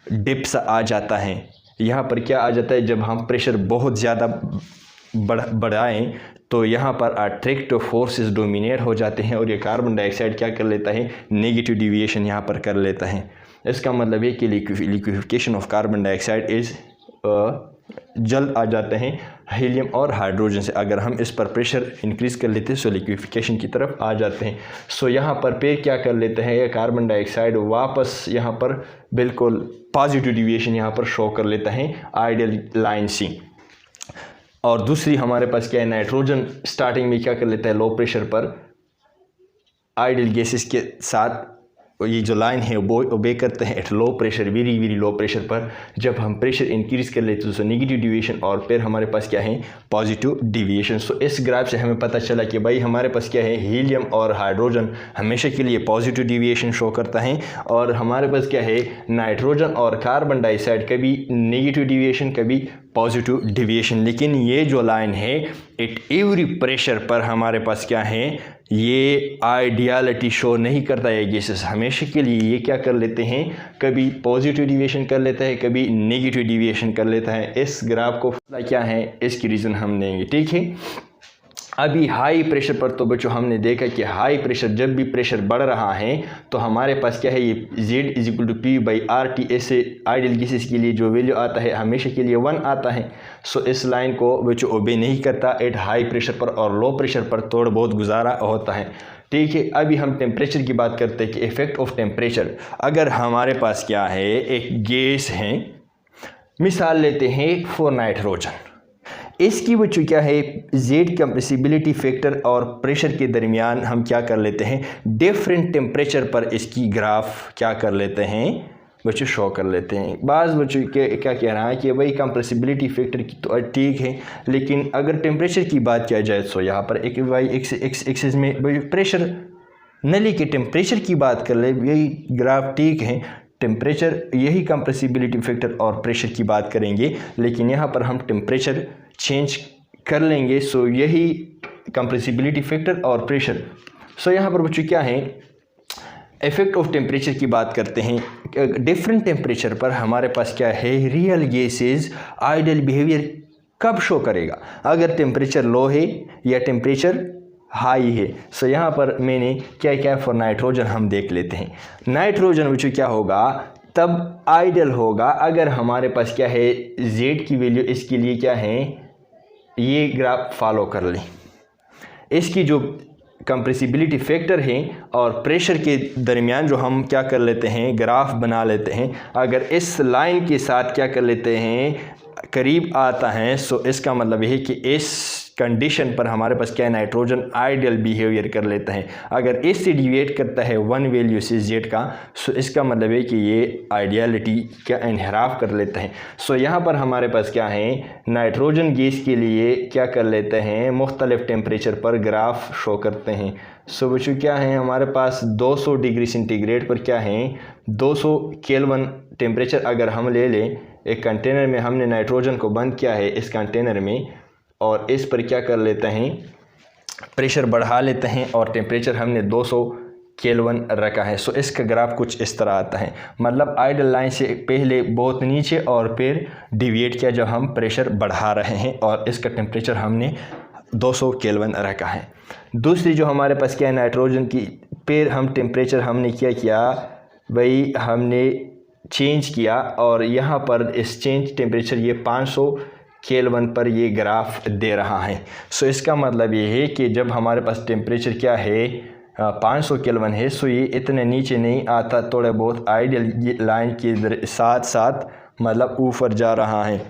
डिप सा आ जाता है। यहाँ पर क्या आ जाता है, जब हम प्रेशर बहुत ज़्यादा बढ़ाएं तो यहाँ पर अट्रैक्टिव फोर्सेस डोमिनेट हो जाते हैं और ये कार्बन डाइऑक्साइड क्या कर लेता है, नेगेटिव डिविएशन यहाँ पर कर लेता है। इसका मतलब है कि liquefaction of carbon dioxide is जल्द आ जाते हैं हीलियम और हाइड्रोजन से। अगर हम इस पर प्रेशर इंक्रीज़ कर लेते हैं सो लिक्विफिकेशन की तरफ आ जाते हैं। सो यहाँ पर फिर क्या कर लेते हैं, ये कार्बन डाइऑक्साइड वापस यहाँ पर बिल्कुल पॉजिटिव डिविएशन यहाँ पर शो कर लेता है आइडियल लाइन सी। और दूसरी हमारे पास क्या है, नाइट्रोजन स्टार्टिंग में क्या कर लेता है, लो प्रेशर पर आइडियल गैसेस के साथ ये जो लाइन है वो ओबे करते हैं at low pressure, very very low pressure पर। जब हम प्रेशर इंक्रीज कर लेते हैं तो नेगेटिव डिविएशन और फिर हमारे पास क्या है पॉजिटिव डिविएशन। सो इस ग्राफ से हमें पता चला कि भाई हमारे पास क्या है हीलियम और हाइड्रोजन हमेशा के लिए पॉजिटिव डिविएशन शो करता है, और हमारे पास क्या है नाइट्रोजन और कार्बन डाइऑक्साइड कभी नेगेटिव डिविएशन कभी पॉजिटिव डिविएशन। लेकिन ये जो लाइन है एट एवरी प्रेशर पर हमारे पास क्या है ये आइडियलिटी शो नहीं करता है गैसेस। हमेशा के लिए ये क्या कर लेते हैं कभी पॉजिटिव डिविएशन कर लेता है कभी नेगेटिव डिविएशन कर लेता है। इस ग्राफ को क्या है इसकी रीज़न हम देंगे, ठीक है। अभी हाई प्रेशर पर तो बच्चों हमने देखा कि हाई प्रेशर जब भी प्रेशर बढ़ रहा है तो हमारे पास क्या है ये Z=P/RT। ऐसे आइडियल गैसेस के लिए जो वैल्यू आता है हमेशा के लिए 1 आता है। सो इस लाइन को बच्चों ओबे नहीं करता एट हाई प्रेशर पर, और लो प्रेशर पर थोड़ा बहुत गुजारा होता है, ठीक है। अभी हम टेम्परेचर की बात करते हैं कि इफ़ेक्ट ऑफ टेम्परेचर। अगर हमारे पास क्या है एक गैस है, मिसाल लेते हैं फॉर नाइट्रोजन, इसकी बच्चों क्या है जेड कंप्रेसिबिलिटी फैक्टर और प्रेशर के दरमियान हम क्या कर लेते हैं डिफरेंट टेम्परेचर पर इसकी ग्राफ क्या कर लेते हैं बच्चों शो कर लेते हैं। बाज़ बच्चों के क्या कह रहा है कि भाई कंप्रेसिबिलिटी फैक्टर की तो ठीक है, लेकिन अगर टेम्परेचर की बात किया जाए तो यहाँ पर एक वाई एक्सिस में प्रेशर नली के टेम्परेचर की बात कर ले, यही ग्राफ ठीक है। टेम्परेचर यही कंप्रेसिबिलिटी फैक्टर और प्रेशर की बात करेंगे, लेकिन यहाँ पर हम टेम्परेचर चेंज कर लेंगे। सो यही कंप्रेसिबिलिटी फैक्टर और प्रेशर। सो यहाँ पर बच्चों क्या है इफेक्ट ऑफ टेम्परेचर की बात करते हैं। डिफरेंट टेम्परेचर पर हमारे पास क्या है रियल गैसेस आइडियल बिहेवियर कब शो करेगा, अगर टेम्परेचर लो है या टेम्परेचर हाई है। सो यहाँ पर मैंने क्या क्या फॉर नाइट्रोजन हम देख लेते हैं। नाइट्रोजन बच्चों क्या होगा तब आइडियल होगा अगर हमारे पास क्या है जेड की वैल्यू इसके लिए क्या है ये ग्राफ फॉलो कर लें। इसकी जो कंप्रेसिबिलिटी फैक्टर है और प्रेशर के दरमियान जो हम क्या कर लेते हैं ग्राफ बना लेते हैं, अगर इस लाइन के साथ क्या कर लेते हैं करीब आता है, सो इसका मतलब यह है कि इस कंडीशन पर हमारे पास क्या है नाइट्रोजन आइडियल बिहेवियर कर लेता है। अगर इससे डिविएट करता है 1 वैल्यू से जेड का, सो इसका मतलब है कि ये आइडियलिटी का इनहराफ कर लेता है। सो यहाँ पर हमारे पास क्या है नाइट्रोजन गैस के लिए क्या कर लेते हैं मुख्तलिफ टेम्परेचर पर ग्राफ शो करते हैं। सो बच्चों क्या है हमारे पास 200 डिग्री सेंटीग्रेड पर क्या है 200 केल्विन टेम्परेचर अगर हम ले लें, एक कंटेनर में हमने नाइट्रोजन को बंद किया है इस कंटेनर में, और इस पर क्या कर लेते हैं प्रेशर बढ़ा लेते हैं और टेम्परेचर हमने 200 केल्विन रखा है। सो इसका ग्राफ कुछ इस तरह आता है, मतलब आइडियल लाइन से पहले बहुत नीचे और फिर डिविएट किया जब हम प्रेशर बढ़ा रहे हैं, और इसका टेम्परेचर हमने 200 केल्विन रखा है। दूसरी जो हमारे पास क्या है नाइट्रोजन की, फिर हम टेम्परेचर हमने क्या किया भाई हमने चेंज किया, और यहाँ पर इस चेंज टेम्परेचर ये 500 केल्विन पर ये ग्राफ दे रहा है। सो इसका मतलब ये है कि जब हमारे पास टेम्परेचर क्या है 500 केल्विन है, सो ये इतने नीचे नहीं आता, थोड़ा बहुत आइडियल लाइन के साथ साथ मतलब ऊपर जा रहा है।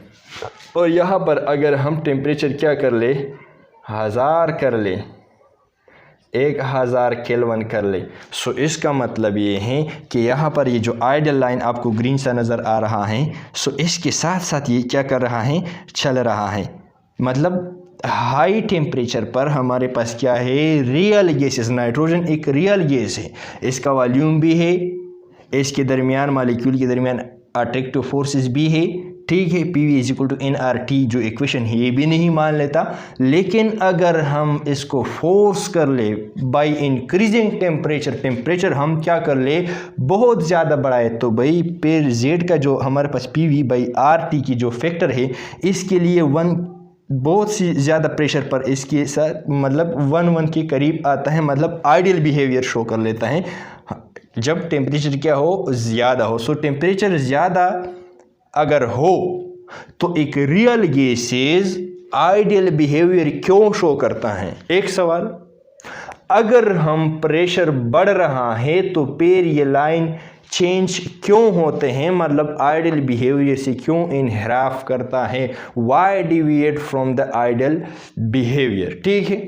और यहाँ पर अगर हम टेम्परेचर क्या कर ले 1000 कर ले 1000 केल्विन कर ले, सो इसका मतलब ये है कि यहाँ पर ये जो आइडियल लाइन आपको ग्रीन सा नज़र आ रहा है, सो इसके साथ साथ ये क्या कर रहा है चल रहा है। मतलब हाई टेम्परेचर पर हमारे पास क्या है रियल गैसेस, नाइट्रोजन एक रियल गैस है, इसका वॉल्यूम भी है, इसके दरमियान मालिक्यूल के दरमियान अट्रैक्टिव फोर्सेस भी है, ठीक है। PV=NRT जो इक्वेशन है ये भी नहीं मान लेता, लेकिन अगर हम इसको फोर्स कर ले बाय इंक्रीजिंग टेम्परेचर हम क्या कर ले बहुत ज़्यादा बढ़ाए, तो भाई फिर Z का जो हमारे पास PV/RT की जो फैक्टर है इसके लिए 1 बहुत सी ज़्यादा प्रेशर पर इसके साथ मतलब 1 के करीब आता है, मतलब आइडियल बिहेवियर शो कर लेता है जब टेम्परेचर क्या हो ज़्यादा हो। सो टेम्परेचर ज़्यादा अगर हो तो एक रियल गैसेस आइडियल बिहेवियर क्यों शो करता है। एक सवाल, अगर हम प्रेशर बढ़ रहा है तो फिर ये लाइन चेंज क्यों होते हैं, मतलब आइडियल बिहेवियर से क्यों इनहराफ करता है, why deviate from the ideal behaviour, ठीक है।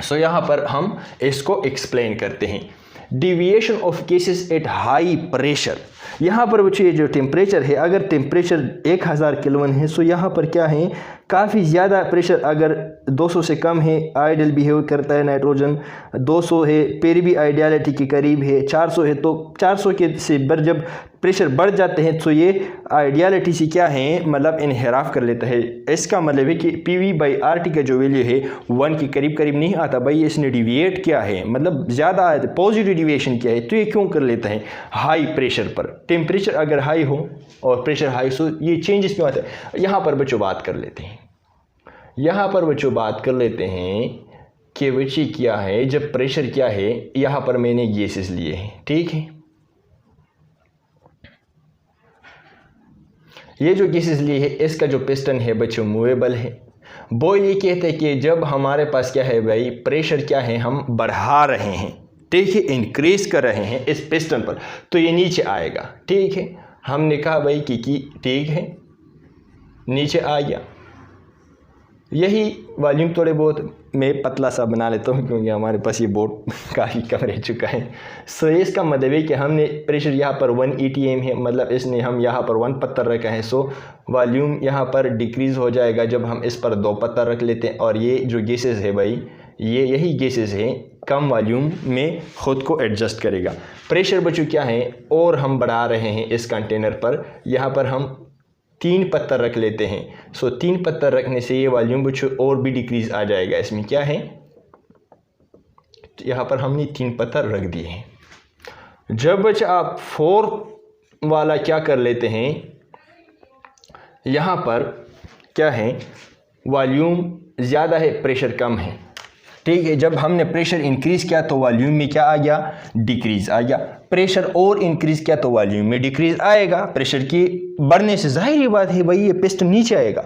सो यहाँ पर हम इसको एक्सप्लेन करते हैं। Deviation of cases at high pressure. यहाँ पर बच्चों जो टेम्परेचर है, अगर टेम्परेचर 1000 केल्विन है तो यहाँ पर क्या है, काफ़ी ज़्यादा प्रेशर अगर 200 से कम है आइडियल बिहेव करता है नाइट्रोजन, 200 है फिर भी आइडियलिटी के करीब है, 400 है तो 400 के से जब प्रेशर बढ़ जाते हैं तो ये आइडियलिटी से क्या है, मतलब इनहराफ कर लेता है। इसका मतलब है कि PV/RT का जो वैल्यू है 1 के करीब करीब नहीं आता। भाई इसने डिविएट किया है, मतलब ज़्यादा आया, पॉजिटिव डिविएशन किया है, तो ये क्यों कर लेता है हाई प्रेशर पर। टेम्परेचर अगर हाई हो और प्रेशर हाई हो ये चेंजेस क्यों आते हैं। यहाँ पर बच्चों बात कर लेते हैं, कि बच्चे क्या है, जब प्रेशर क्या है, यहाँ पर मैंने गैसेस लिए हैं, ठीक है। ये जो गैसेस लिए है इसका जो पिस्टन है बच्चों मूवेबल है। बॉयल ये कहते हैं कि जब हमारे पास क्या है भाई, प्रेशर क्या है, हम बढ़ा रहे हैं, ठीक है, इंक्रीज कर रहे हैं इस पिस्टन पर, तो ये नीचे आएगा, ठीक है। हमने कहा भाई कि ठीक है, नीचे आ गया। यही वॉल्यूम थोड़े बहुत मैं पतला सा बना लेता हूँ क्योंकि हमारे पास ये बोर्ड काफ़ी कम रह चुका है। सो इसका मतलब है कि हमने प्रेशर यहाँ पर 1 atm है, मतलब इसने हम यहाँ पर 1 पत्थर रखा है। सो वॉल्यूम यहाँ पर डिक्रीज़ हो जाएगा जब हम इस पर 2 पत्थर रख लेते हैं। और ये जो गैसेस है भाई, ये यही गैसेस हैं, कम वॉल्यूम में ख़ुद को एडजस्ट करेगा। प्रेशर बच्चों क्या है, और हम बढ़ा रहे हैं इस कंटेनर पर, यहाँ पर हम 3 पत्थर रख लेते हैं। सो 3 पत्थर रखने से ये वॉल्यूम बच्चों और भी डिक्रीज आ जाएगा। इसमें क्या है, तो यहाँ पर हमने 3 पत्थर रख दिए हैं। जब बच्चा आप 4th वाला क्या कर लेते हैं, यहाँ पर क्या है, वॉल्यूम ज़्यादा है प्रेशर कम है, ठीक है। जब हमने प्रेशर इंक्रीज़ किया तो वॉल्यूम में क्या आ गया, डिक्रीज़ आ गया। प्रेशर और इंक्रीज़ किया तो वॉल्यूम में डिक्रीज़ आएगा। प्रेशर की बढ़ने से जाहिर बात है भाई ये पिस्टन नीचे आएगा।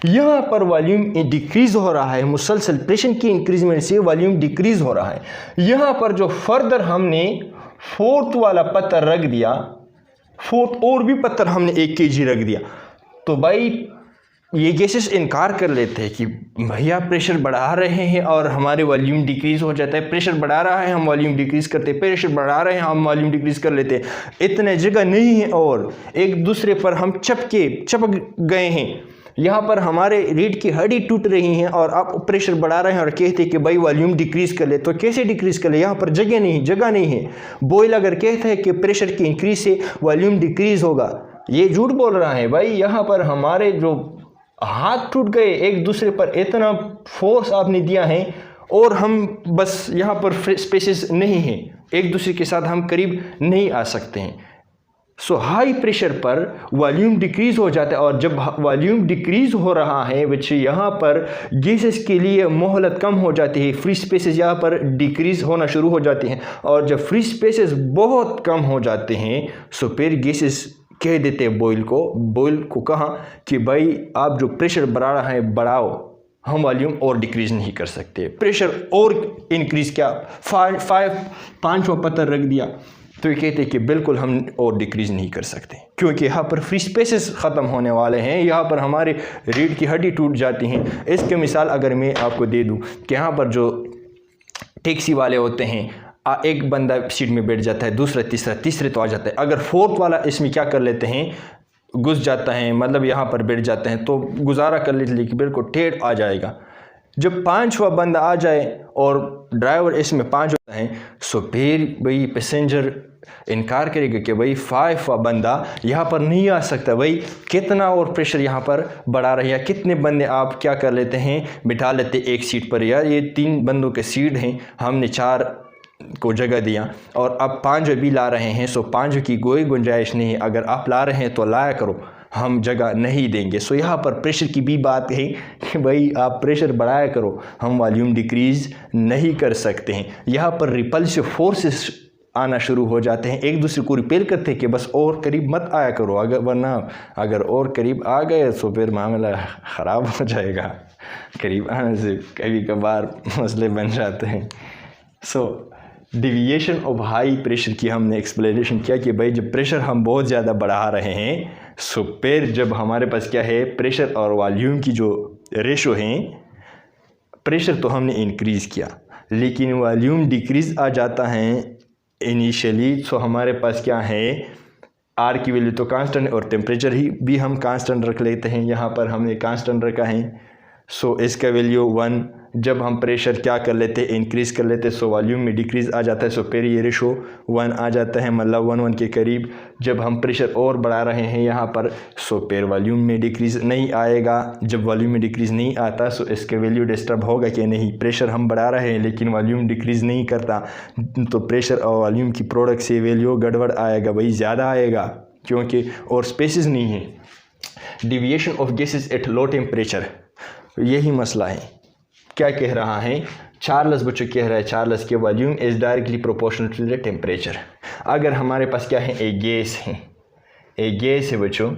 यहाँ पर वॉल्यूम डिक्रीज़ हो रहा है, मुसलसल प्रेशर की इंक्रीजमेंट से वॉल्यूम डिक्रीज़ हो रहा है। यहाँ पर जो फर्दर हमने 4th वाला पत्थर रख दिया, 4th और भी पत्थर हमने 1 kg रख दिया, तो भाई ये गैसेस इनकार कर लेते हैं कि भैया प्रेशर बढ़ा रहे हैं और हमारे वॉल्यूम डिक्रीज़ हो जाता है। प्रेशर बढ़ा रहा है हम वॉल्यूम डिक्रीज़ करते हैं, प्रेशर बढ़ा रहे हैं हम वॉल्यूम डिक्रीज़ कर लेते हैं। इतने जगह नहीं है और एक दूसरे पर हम चपक गए हैं। यहाँ पर हमारे रीढ़ की हड्डी टूट रही हैं और आप प्रेशर बढ़ा रहे हैं और कहते हैं कि भाई वॉल्यूम डिक्रीज़ कर ले। तो कैसे डिक्रीज़ कर ले, यहाँ पर जगह नहीं है। बॉयल अगर कहता है कि प्रेशर की इंक्रीज से वॉल्यूम डिक्रीज़ होगा, ये झूठ बोल रहा है भाई। यहाँ पर हमारे जो हाथ टूट गए, एक दूसरे पर इतना फोर्स आपने दिया है और हम बस यहाँ पर स्पेसेस नहीं हैं, एक दूसरे के साथ हम करीब नहीं आ सकते हैं। सो हाई प्रेशर पर वॉल्यूम डिक्रीज़ हो जाता है और जब वॉल्यूम डिक्रीज़ हो रहा है बच्चे, यहाँ पर गैसेस के लिए मोहलत कम हो जाती है, फ्री स्पेसेस यहाँ पर डिक्रीज़ होना शुरू हो जाते हैं। और जब फ्री स्पेसेस बहुत कम हो जाते हैं सो फिर गैसेस कह देते हैं बॉयल को कहा कि भाई आप जो प्रेशर बढ़ा रहा है बढ़ाओ, हम वॉल्यूम और डिक्रीज़ नहीं कर सकते। प्रेशर और इंक्रीज़ क्या, 5वां पत्थर रख दिया तो ये कहते हैं कि बिल्कुल हम और डिक्रीज़ नहीं कर सकते क्योंकि यहाँ पर फ्री स्पेसेस ख़त्म होने वाले हैं, यहाँ पर हमारे रीढ़ की हड्डी टूट जाती हैं। इसकी मिसाल अगर मैं आपको दे दूँ कि यहाँ पर जो टैक्सी वाले होते हैं, एक बंदा सीट में बैठ जाता है, दूसरा तीसरे तो आ जाता है। अगर 4th वाला इसमें क्या कर लेते हैं, घुस जाता है, मतलब यहाँ पर बैठ जाते हैं तो गुजारा कर लेते, लेकिन बिल्कुल टेढ़ आ जाएगा। जब 5वां बंदा आ जाए और ड्राइवर इसमें 5 होता है सो फिर भाई पैसेंजर इनकार करेगा कि भाई 5वां बंदा यहाँ पर नहीं आ सकता। भाई कितना और प्रेशर यहाँ पर बढ़ा रहे हैं, कितने बंदे आप क्या कर लेते हैं, बिठा लेते एक सीट पर। यार ये 3 बंदों के सीट हैं, हमने 4 को जगह दिया और अब 5 भी ला रहे हैं। सो 5 की कोई गुंजाइश नहीं, अगर आप ला रहे हैं तो लाया करो, हम जगह नहीं देंगे। सो यहाँ पर प्रेशर की भी बात है कि भाई आप प्रेशर बढ़ाया करो, हम वॉल्यूम डिक्रीज़ नहीं कर सकते हैं। यहाँ पर रिपल्सिव फोर्सेस आना शुरू हो जाते हैं, एक दूसरे को रिपेल करते हैं कि बस और करीब मत आया करो, अगर और करीब आ गए तो फिर मामला ख़राब हो जाएगा। करीब आने से कभी कभार मसले बन जाते हैं। सो डिविएशन ऑफ हाई प्रेशर की हमने एक्सप्लेनेशन किया कि भाई जब प्रेशर हम बहुत ज़्यादा बढ़ा रहे हैं सो फिर जब हमारे पास क्या है, प्रेशर और वॉल्यूम की जो रेशो है, प्रेशर तो हमने इंक्रीज़ किया लेकिन वॉल्यूम डिक्रीज़ आ जाता है इनिशियली। सो हमारे पास क्या है, आर की वैल्यू तो कांस्टेंट और टेम्परेचर ही भी हम कांस्टेंट रख लेते हैं, यहाँ पर हमने कांस्टेंट रखा है। सो इसका वैल्यू 1। जब हम प्रेशर क्या कर लेते हैं, इंक्रीज़ कर लेते हैं, सो वॉल्यूम में डिक्रीज़ आ जाता है। सो फिर ये रेशो 1 आ जाता है, मतलब 1 के करीब। जब हम प्रेशर और बढ़ा रहे हैं यहाँ पर, सो फिर वॉल्यूम में डिक्रीज़ नहीं आएगा। जब वॉल्यूम में डिक्रीज़ नहीं आता, सो इसका वैल्यू डिस्टर्ब होगा कि नहीं। प्रेशर हम बढ़ा रहे हैं लेकिन वॉल्यूम डिक्रीज़ नहीं करता, तो प्रेशर और वॉल्यूम की प्रोडक्ट से वैल्यू गड़बड़ आएगा, भाई ज़्यादा आएगा, क्योंकि और स्पेसिस नहीं है। Deviation of gases at low temperature, यही मसला है। क्या कह रहा है चार्ल्स, बच्चों कह रहा है चार्ल्स के volume is directly proportional to the temperature. अगर हमारे पास क्या है, एक गैस है, एक गैस है बच्चों,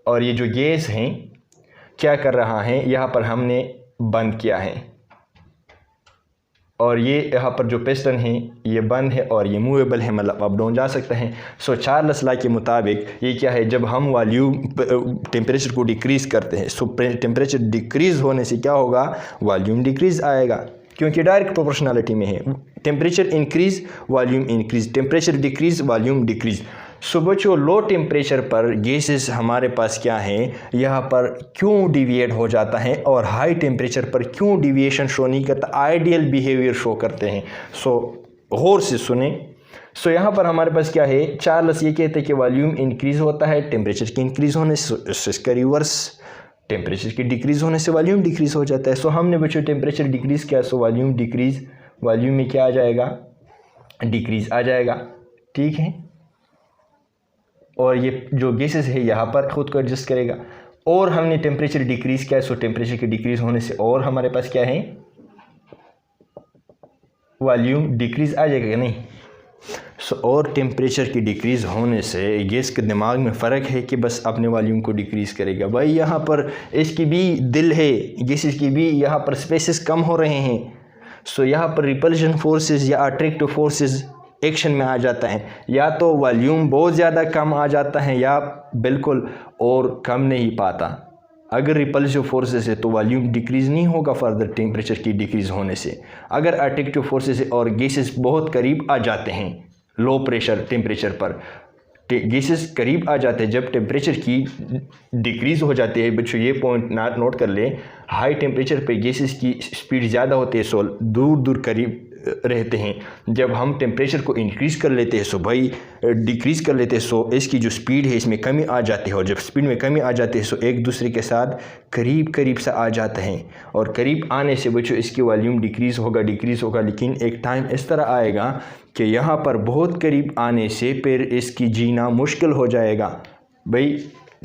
और ये जो गैस है क्या कर रहा है, यहाँ पर हमने बंद किया है, और ये यहाँ पर जो पिस्टन है ये बंद है और ये मूवेबल है, मतलब अप डाउन जा सकता है। सो चार्ल्स लॉ के मुताबिक ये क्या है, जब हम वॉल्यूम टेम्परेचर को डिक्रीज़ करते हैं, सो टेम्परेचर डिक्रीज़ होने से क्या होगा, वॉल्यूम डिक्रीज़ आएगा, क्योंकि डायरेक्ट प्रोपोर्शनलिटी में है। Temperature increase volume increase, temperature decrease volume decrease. So बच्चों लो टेम्परेचर पर गैसेस हमारे पास क्या है, यहाँ पर क्यों डिविएट हो जाता है, और हाई टेम्परेचर पर क्यों डिविएशन शो नहीं करता, आइडियल बिहेवियर शो करते हैं। सो गौर से सुने। सो यहाँ पर हमारे पास क्या है, चार्ल्स ये कहते हैं कि वॉल्यूम इंक्रीज़ होता है टेम्परेचर के इंक्रीज़ होने से, इसका रिवर्स टेम्परेचर की डिक्रीज़ होने से वॉल्यूम डिक्रीज़ हो जाता है। सो हमने बच्चों टेम्परेचर डिक्रीज़ किया, सो वॉल्यूम डिक्रीज़, वॉल्यूम में क्या आ जाएगा, डिक्रीज़ आ जाएगा, ठीक है। और ये जो गैसेस है यहाँ पर ख़ुद को एडजस्ट करेगा। और हमने टेम्परेचर डिक्रीज़ किया, सो टेम्परेचर की डिक्रीज़ होने से और हमारे पास क्या है, वॉल्यूम डिक्रीज़ आ जाएगा, नहीं। सो और टेम्परेचर की डिक्रीज़ होने से गैस के दिमाग में फ़र्क है कि बस अपने वॉल्यूम को डिक्रीज़ करेगा। भाई यहाँ पर इसकी भी दिल है, गैसेस की भी यहाँ पर स्पेसेस कम हो रहे हैं। सो यहाँ पर रिपल्शन फोर्सेस या अट्रैक्टिव फोर्सेस एक्शन में आ जाता है, या तो वॉल्यूम बहुत ज़्यादा कम आ जाता है या बिल्कुल और कम नहीं पाता। अगर रिपल्सिव फोर्सेस है तो वॉल्यूम डिक्रीज़ नहीं होगा फर्दर टेम्परेचर की डिक्रीज़ होने से। अगर अट्रैक्टिव फोर्सेस है और गैसेस बहुत करीब आ जाते हैं लो प्रेशर टेम्परेचर पर, गैसेस करीब आ जाते हैं, जब टेम्परेचर की डिक्रीज़ हो जाती है, बच्चों ये पॉइंट नोट कर लें, हाई टेम्परेचर पे गैसेस की स्पीड ज़्यादा होती है, सो दूर दूर करीब रहते हैं। जब हम टेम्परेचर को इंक्रीज़ कर लेते हैं, सो भाई डिक्रीज़ कर लेते हैं, सो इसकी जो स्पीड है इसमें कमी आ जाती है, और जब स्पीड में कमी आ जाती है, सो एक दूसरे के साथ करीब करीब से आ जाते हैं, और करीब आने से बच्चों इसकी वॉल्यूम डिक्रीज़ होगा। लेकिन एक टाइम इस तरह आएगा कि यहाँ पर बहुत करीब आने से फिर इसकी जीना मुश्किल हो जाएगा। भाई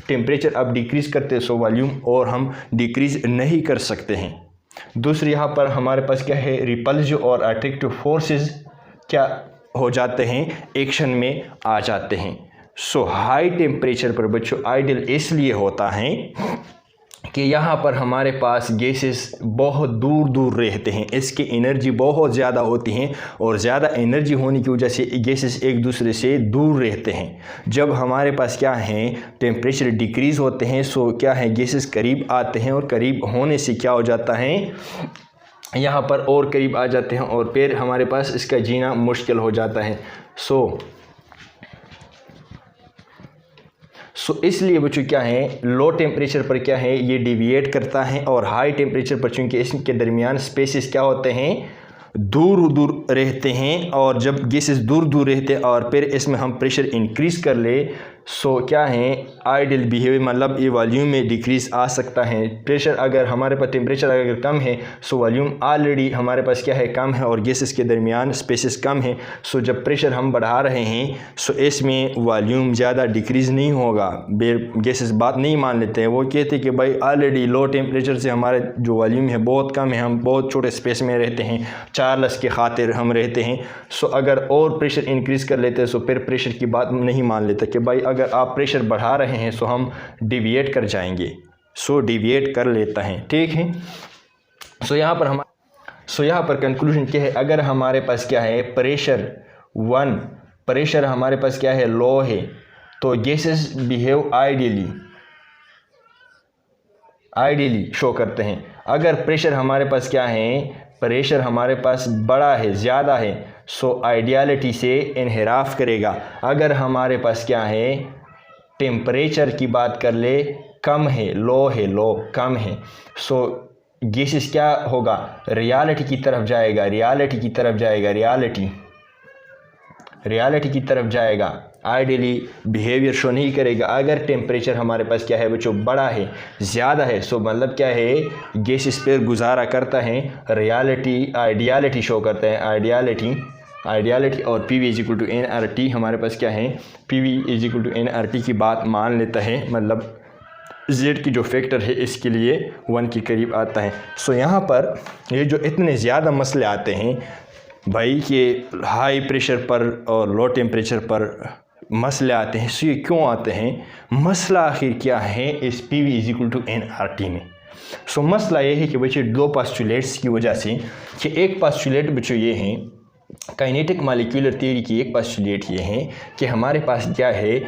टेम्परेचर अब डिक्रीज़ करते हैं, सो वॉल्यूम और हम डिक्रीज़ नहीं कर सकते हैं। दूसरी यहाँ पर हमारे पास क्या है, रिपल्सिव और अट्रैक्टिव फोर्सेस क्या हो जाते हैं, एक्शन में आ जाते हैं। सो हाई टेम्परेचर पर बच्चों आइडियल इसलिए होता है कि यहाँ पर हमारे पास गैसेस बहुत दूर दूर रहते हैं, इसकी एनर्जी बहुत ज़्यादा होती हैं, और ज़्यादा एनर्जी होने की वजह से गैसेस एक दूसरे से दूर रहते हैं। जब हमारे पास क्या है, टेम्परेचर डिक्रीज़ होते हैं, सो क्या है, गैसेस करीब आते हैं, और करीब होने से क्या हो जाता है, यहाँ पर और करीब आ जाते हैं, और फिर हमारे पास इसका जीना मुश्किल हो जाता है। सो इसलिए बच्चों क्या है, लो टेम्परेचर पर क्या है, ये डिविएट करता है, और हाई टेम्परेचर पर चूँकि इसके दरमियान स्पेसेस क्या होते हैं, दूर दूर रहते हैं, और जब गैसेस दूर दूर रहते हैं और फिर इसमें हम प्रेशर इंक्रीज़ कर ले, सो क्या है, आइडियल बिहेवियर, मतलब ये वॉल्यूम में डिक्रीज़ आ सकता है। प्रेशर अगर हमारे पास टेम्परेचर अगर कम है, सो वॉल्यूम ऑलरेडी हमारे पास क्या है, कम है, और गैसेस के दरमियान स्पेसेस कम है। सो जब प्रेशर हम बढ़ा रहे हैं, सो इसमें वॉल्यूम ज़्यादा डिक्रीज़ नहीं होगा। गैसेस बात नहीं मान लेते हैं, वो कहते हैं कि भाई ऑलरेडी लो टेम्परेचर से हमारे जो वॉल्यूम है बहुत कम है, हम बहुत छोटे स्पेस में रहते हैं, चार्ल्स के खातिर हम रहते हैं। सो अगर और प्रेशर इंक्रीज़ कर लेते हैं, सो फिर प्रेशर की बात नहीं मान लेते कि भाई अगर आप प्रेशर बढ़ा रहे हैं, सो हम डिविएट कर जाएंगे। सो डिविएट कर लेता है, ठीक है। सो यहाँ पर कंक्लूजन क्या है, अगर हमारे पास क्या है, प्रेशर हमारे पास क्या है, लो है, तो गैसेस बिहेव आइडियली शो करते हैं। अगर प्रेशर हमारे पास क्या है, प्रेशर हमारे पास बड़ा है, ज़्यादा है, सो आइडियलिटी से इनहिराफ करेगा। अगर हमारे पास क्या है, टेम्परेचर की बात कर ले, कम है, लो कम है, सो गैसेस क्या होगा, रियलिटी की तरफ जाएगा, रियलिटी की तरफ जाएगा, आइडियली बिहेवियर शो नहीं करेगा। अगर टेम्परेचर हमारे पास क्या है बच्चों, बड़ा है, ज़्यादा है, सो मतलब क्या है, गैसेस पर गुजारा करता है, रियलिटी आइडियलिटी शो करता है, आइडियलिटी और P V is equal to N R T हमारे पास क्या है, P V is equal to N R T की बात मान लेता है, मतलब जेड की जो फैक्टर है इसके लिए 1 के करीब आता है। सो यहाँ पर ये जो इतने ज़्यादा मसले आते हैं भाई कि हाई प्रेशर पर और लो टेम्परेचर पर मसले आते हैं, सो ये क्यों आते हैं, मसला आखिर क्या है इस P V is equal to N R T में। सो मसला ये है कि बच्चे दो पास्टुलेट्स की वजह से, कि एक पास्टुलेट बच्चों ये हैं, काइनेटिक मॉलिक्यूलर थ्योरी की एक पास्टुलेट ये है कि हमारे पास क्या है,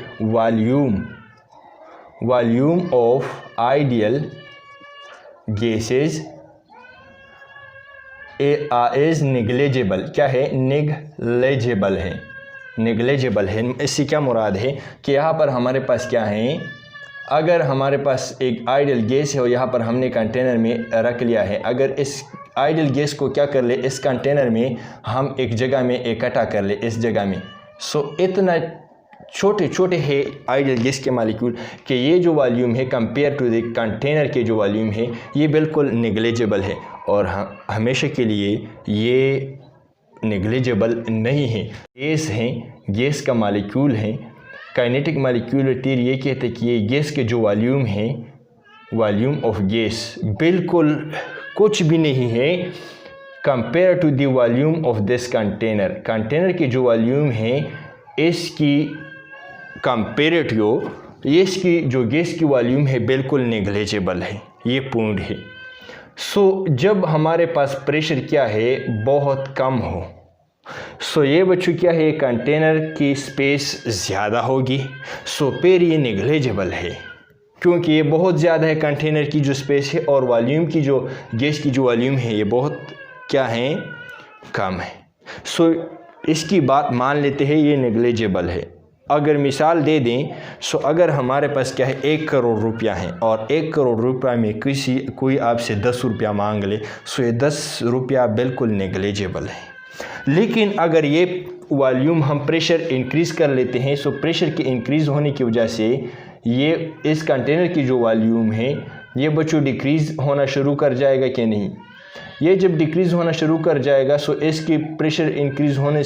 volume of ideal gases is negligible, क्या है, नेग्लिजिबल है। इससे क्या मुराद है कि यहाँ पर हमारे पास क्या है, अगर हमारे पास एक आइडियल गैस है और यहाँ पर हमने कंटेनर में रख लिया है, अगर इस आइडियल गैस को क्या कर ले, इस कंटेनर में हम एक जगह में इकट्ठा कर ले, इस जगह में, सो इतना छोटे छोटे है आइडियल गैस के मॉलिक्यूल कि ये जो वॉल्यूम है कंपेयर टू द कंटेनर के जो वॉल्यूम है ये बिल्कुल नेग्लिजिबल है, और हमेशा के लिए ये नेग्लिजिबल नहीं है। गैस हैं, गैस का मॉलिक्यूल है, काइनेटिक मॉलिक्यूलर थ्योरी ये कहते हैं कि ये गैस के जो वॉल्यूम है, वॉल्यूम ऑफ गैस बिल्कुल कुछ भी नहीं है compare to the volume of this container. Container की जो वॉल्यूम है इसकी कंपेरेटिव, इसकी जो गैस की वॉल्यूम है बिल्कुल नेग्लिजिबल है, ये पॉइंट है। सो जब हमारे पास प्रेशर क्या है, बहुत कम हो, सो ये बच्चों क्या है, कंटेनर की स्पेस ज़्यादा होगी, सो फिर ये नेग्लिजिबल है क्योंकि ये बहुत ज़्यादा है कंटेनर की जो स्पेस है, और वॉल्यूम की जो गैस की जो वॉल्यूम है ये बहुत क्या है, कम है। सो इसकी बात मान लेते हैं ये नेग्लिजिबल है। अगर मिसाल दे दें, सो अगर हमारे पास क्या है, 1 करोड़ रुपया है और 1 करोड़ रुपया में कोई आपसे 10 रुपया मांग ले, सो ये 10 रुपया बिल्कुल नेग्लिजिबल है। लेकिन अगर ये वॉल्यूम हम प्रेशर इंक्रीज़ कर लेते हैं, सो प्रेशर के इंक्रीज़ होने की वजह से ये इस कंटेनर की जो वॉल्यूम है ये बच्चों डिक्रीज़ होना शुरू कर जाएगा कि नहीं। ये जब डिक्रीज़ होना शुरू कर जाएगा, सो इसकी प्रेशर इंक्रीज़ होने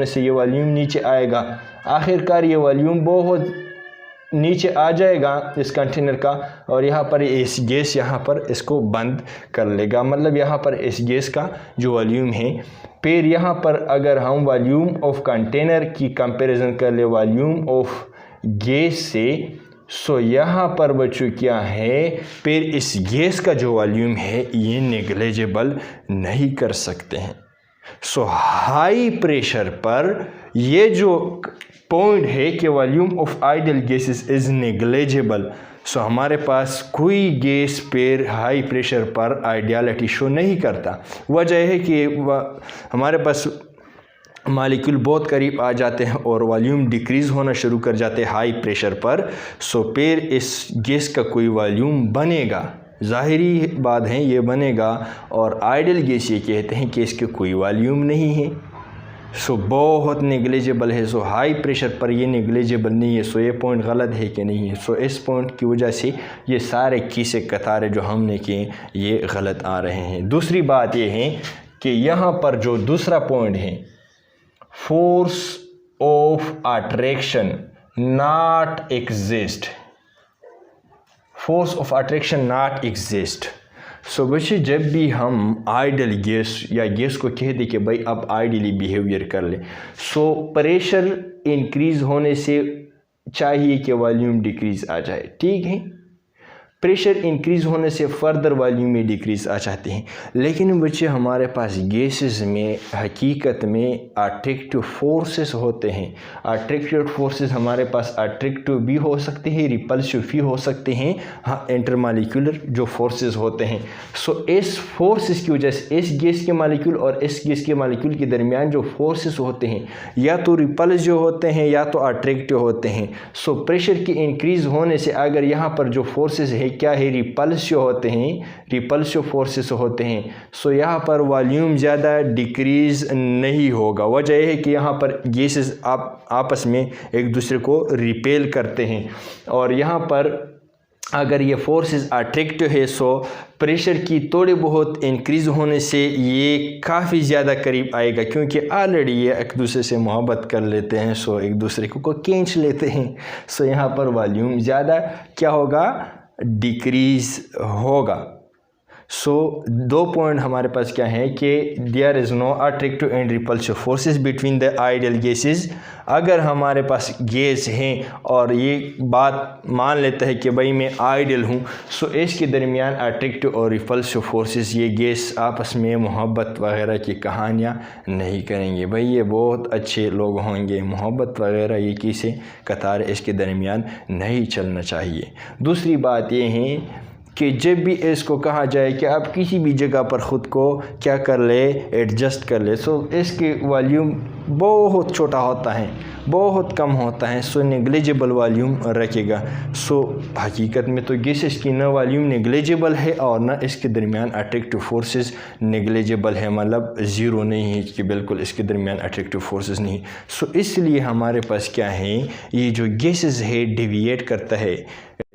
से ये वॉल्यूम नीचे आएगा। आखिरकार ये वॉल्यूम बहुत नीचे आ जाएगा इस कंटेनर का, और यहाँ पर इस गैस यहाँ पर इसको बंद कर लेगा, मतलब यहाँ पर इस गैस का जो वॉल्यूम है। फिर यहाँ पर अगर हम वॉल्यूम ऑफ कंटेनर की कंपैरिजन कर ले वॉल्यूम ऑफ गैस से, सो यहाँ पर बच्चों क्या है, फिर इस गैस का जो वॉल्यूम है ये नेग्लिजिबल नहीं कर सकते हैं। सो हाई प्रेशर पर ये जो पॉइंट है कि volume of ideal gases is negligible, so हमारे पास कोई गैस पर हाई प्रेशर पर आइडियलिटी शो नहीं करता। वजह है कि हमारे पास मॉलिक्यूल बहुत करीब आ जाते हैं और वॉल्यूम डिक्रीज़ होना शुरू कर जाते हैं हाई प्रेशर पर, सो फिर इस गैस का कोई वॉल्यूम बनेगा, ज़ाहिरी बात है ये बनेगा, और आइडियल गैस ये कहते हैं कि इसके कोई वॉल्यूम नहीं है, सो बहुत नेग्लिजिबल है। सो हाई प्रेशर पर ये नेग्लिजिबल नहीं है। सो ये पॉइंट गलत है कि नहीं है। सो इस पॉइंट की वजह से ये सारे किस्से कतारे जो हमने किए ये गलत आ रहे हैं। दूसरी बात ये है कि यहाँ पर जो दूसरा पॉइंट है, force of attraction not exist, force of attraction not exist. So बच्चे जब भी हम आइडियल गैस या गैस को कह दें कि भाई अब आइडियली बिहेवियर कर ले, सो प्रेशर इंक्रीज़ होने से चाहिए कि वॉल्यूम डिक्रीज़ आ जाए, ठीक है। प्रेशर इंक्रीज़ होने से फर्दर वॉल्यूम में डिक्रीज़ आ जाते हैं। लेकिन बच्चे हमारे पास गैसेस में हकीकत में अट्रैक्टिव फोर्सेस होते हैं। अट्रैक्टिव फोर्सेस हमारे पास अट्रैक्टिव भी हो सकते हैं, रिपल्सिव भी हो सकते हैं, हाँ इंटरमॉलिक्यूलर जो फोर्सेस होते हैं। सो इस फोर्सेस की वजह से इस गैस के मॉलिक्यूल और इस गैस के मॉलिक्यूल के दरमियान जो फोर्सेस होते हैं या तो रिपल्सिव होते हैं या तो अट्रैक्टिव होते हैं। सो प्रेशर की इंक्रीज़ होने से अगर यहाँ पर जो फोर्सेस है क्या है, रिपल्सिव होते हैं, रिपल्सिव फोर्सेस होते हैं। सो यहाँ पर वॉल्यूम ज़्यादा डिक्रीज़ नहीं होगा। वजह यह है कि यहाँ पर गैसेस आपस में एक दूसरे को रिपेल करते हैं और यहाँ पर अगर ये फोर्सेस अट्रैक्टिव है सो प्रेशर की थोड़ी बहुत इंक्रीज़ होने से ये काफ़ी ज़्यादा करीब आएगा, क्योंकि ऑलरेडी ये एक दूसरे से मोहब्बत कर लेते हैं। सो एक दूसरे को खींच लेते हैं। सो यहाँ पर वॉल्यूम ज़्यादा क्या होगा, डिक्रीज़ होगा। सो दो पॉइंट हमारे पास क्या है कि there is no attractive and repulsive forces between the ideal gases. अगर हमारे पास गैस हैं और ये बात मान लेता है कि भाई मैं आइडियल हूँ, सो इसके दरमियान अट्रैक्टिव और रिपल्सिव फोर्सेस ये गैस आपस में मोहब्बत वगैरह की कहानियाँ नहीं करेंगे। भाई ये बहुत अच्छे लोग होंगे, मोहब्बत वगैरह ये किसे कतार इसके दरमियान नहीं चलना चाहिए। दूसरी बात ये है कि जब भी इसको कहा जाए कि आप किसी भी जगह पर ख़ुद को क्या कर ले, एडजस्ट कर ले, सो इसके वॉल्यूम बहुत छोटा होता है, बहुत कम होता है। सो नेग्लिजिबल वॉल्यूम रखेगा। सो हकीकत में तो गैसेस की ना वॉल्यूम नेग्लिजिबल है और ना इसके दरमियान अट्रैक्टिव फोर्सेस नेग्लिजिबल है, मतलब ज़ीरो नहीं है कि बिल्कुल इसके दरमियान अट्रैक्टिव फोर्सेस नहीं। सो इसलिए हमारे पास क्या है, ये जो गैसेस है डेविएट करता है,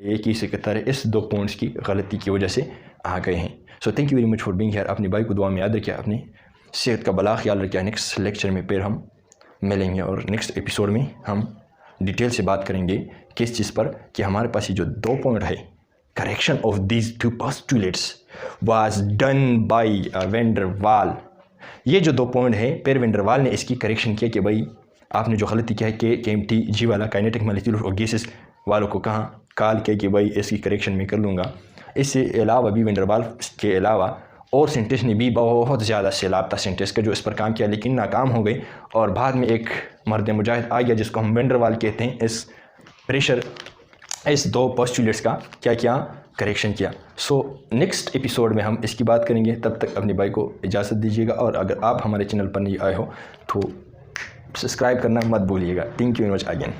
एक ही से कहता है इस दो पॉइंट्स की गलती की वजह से आ गए हैं। So thank you very much for being here. अपने भाई को दुआ में याद रखिए, अपनी सेहत का भला ख्याल रखिए। नेक्स्ट लेक्चर में फिर हम मिलेंगे और नेक्स्ट एपिसोड में हम डिटेल से बात करेंगे किस चीज़ पर कि हमारे पास ये जो दो पॉइंट है, correction of these two postulates was done by van der Waals. ये जो दो पॉइंट है पेर वैन डर वाल ने इसकी करेक्शन किया कि भाई आपने जो गलती किया है कि KMT वाला काइनेटिक मॉलिक्यूल और गैसेस वालों को कहाँ कॉल किया कि भाई इसकी करेक्शन मैं कर लूँगा। इससे अलावा भी वैन डर वाल के अलावा और साइंटिस्ट ने भी बहुत ज़्यादा सैलाब था साइंटिस्ट का जो इस पर काम किया, लेकिन नाकाम हो गए। और बाद में एक मर्द मुजाहिद आ गया जिसको हम वैन डर वाल कहते हैं, इस प्रेशर इस दो पोस्टुलेट्स का क्या किया, करेक्शन किया। सो नेक्स्ट एपिसोड में हम इसकी बात करेंगे। तब तक अपने भाई को इजाज़त दीजिएगा और अगर आप हमारे चैनल पर नहीं आए हो तो सब्सक्राइब करना मत भूलिएगा। Thank you very much again.